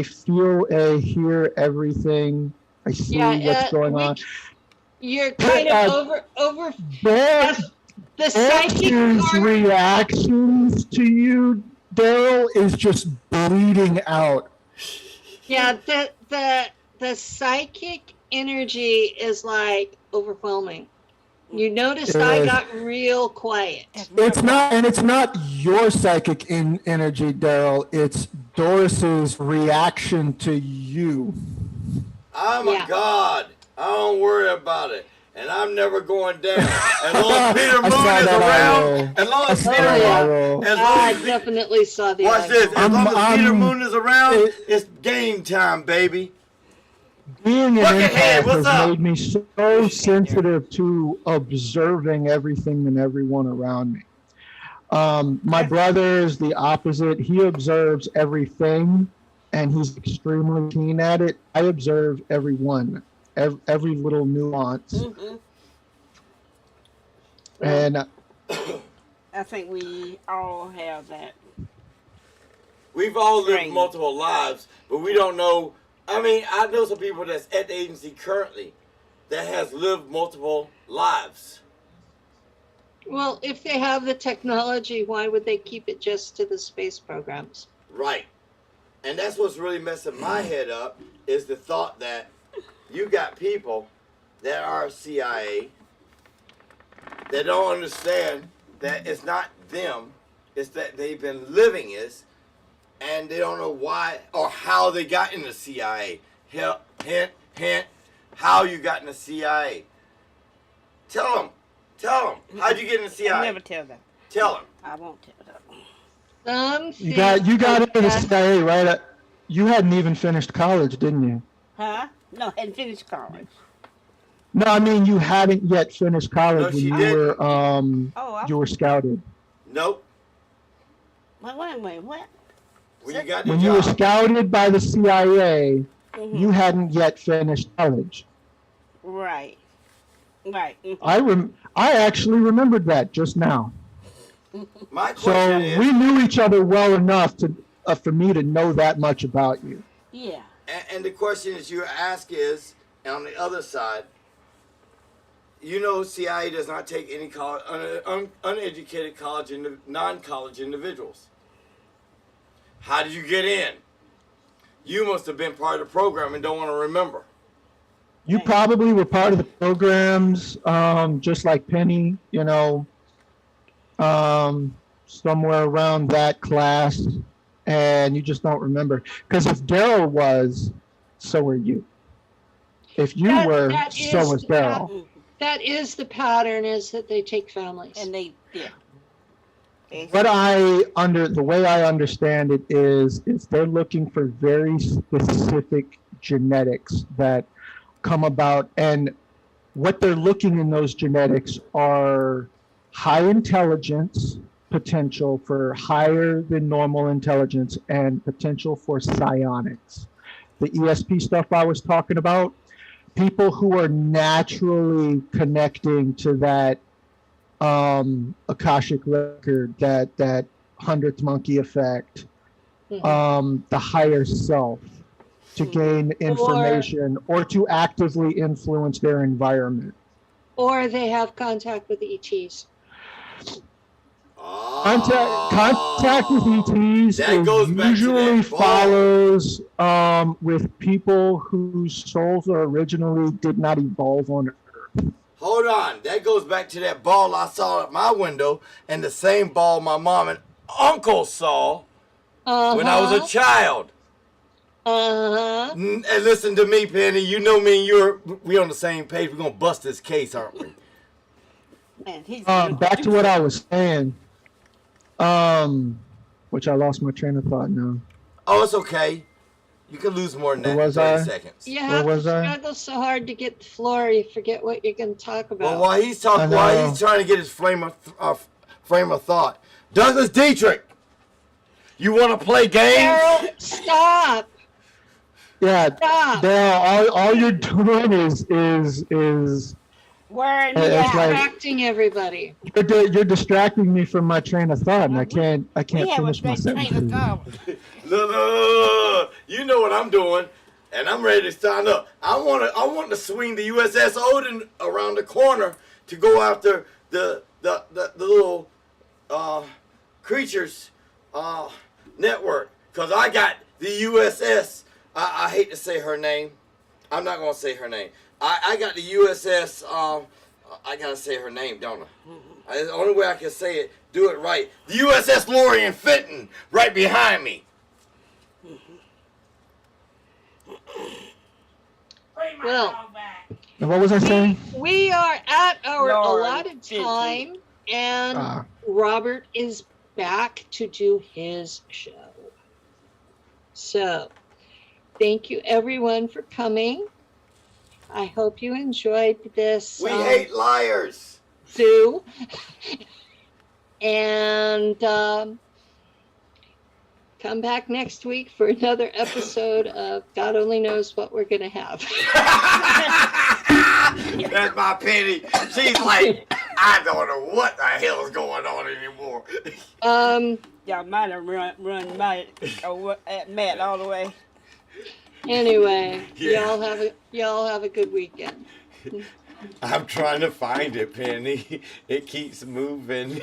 feel, hear everything. I see what's going on. You're kind of over the psychic His part. reactions to you, Daryl, is just bleeding out. Yeah, the psychic energy is like overwhelming. You noticed I got real quiet. It's not your psychic energy, Daryl. It's Doris's reaction to you. Oh my God. I don't worry about it. And I'm never going down. As long as Peter Moon is around. As long as Peter I definitely saw the Watch this. As long as Peter Moon is around, it's game time, baby. Being an Buckethead, empath what's has up? made me so sensitive to observing everything and everyone around me. My brother is the opposite. He observes everything, and he's extremely keen at it. I observe everyone, every little nuance. Mm-hmm. And I think we all have that. We've all lived Strange. multiple lives, but we don't know. I mean, I know some people that's at the agency currently that has lived multiple lives. Well, if they have the technology, why would they keep it just to the space programs? Right. And that's what's really messing my head up is the thought that you got people that are CIA that don't understand that it's not them, it's that they've been living it, and they don't know why or how they got in the CIA. Hint, how you got in the CIA. Tell them. How'd you get in the CIA? I'll never tell them. Tell them. I won't tell them. You got into the CIA, right? You hadn't even finished college, didn't you? Huh? No, hadn't finished college. No, I mean you hadn't yet finished college No, when she you didn't. were you were scouted. Nope. Wait, what? When you got the When you were job. scouted by the CIA, Mm-hmm. you hadn't yet finished college. Right. Mm-hmm. I actually remembered that just now. My So question is, we knew each other well enough to for me to know that much about you. Yeah. and the question that you ask is, on the other side, you know, CIA does not take any college, uneducated college, non-college individuals. How did you get in? You must have been part of the program and don't want to remember. You probably were part of the programs, just like Penny, you know, somewhere around that class, and you just don't remember. Because if Daryl was, so were you. If you were, so was Daryl. That is the pattern, is that they take families. And they, yeah. What the way I understand it is they're looking for very specific genetics that come about, and what they're looking in those genetics are high intelligence, potential for higher than normal intelligence, and potential for psionics. The ESP stuff I was talking about, people who are naturally connecting to that Akashic record, that 100th monkey effect, the higher self, to gain information or to actively influence their environment. Or they have contact with ETs. Contact with ETs That goes back to usually that ball. follows with people whose souls originally did not evolve on Earth. Hold on. That goes back to that ball I saw at my window and the same ball my mom and uncle saw when I was a child. And listen to me, Penny. You know me and we on the same page. We're going to bust this case, aren't we? Man, he's Back to what I was saying, which I lost my train of thought now. Oh, it's okay. You can lose more than that Where in was 30 I? seconds. You have to struggle so hard to get the floor, you forget what you're going to talk about. Well, while he's talking, while he's trying to get his frame of thought, Douglas Dietrich, you want to play games? Daryl, stop. Yeah, Stop. all you're doing is wearing me it's out. like- Distracting everybody. you're distracting me from my train of thought, and I can't we have a finish my great train of sentence. thought. Look, you know what I'm doing, and I'm ready to sign up. I want to swing the USS Odin around the corner to go after the little creatures network, because I got the USS. I hate to say her name. I'm not gonna say her name. I got the USS. I gotta say her name, don't I? The only way I can say it, do it right. The USS Lorien Fenton, right behind me. Well, And what was I saying? we are at our Lord, allotted time, and Ah. Robert is back to do his show. So, thank you everyone for coming. I hope you enjoyed this We hate liars. zoo. And come back next week for another episode of God Only Knows What We're Going to Have. That's my Penny. She's like, I don't know what the hell is going on anymore. Y'all might have run Matt all the way. Anyway, Yeah. y'all have a good weekend. I'm trying to find it, Penny. It keeps moving.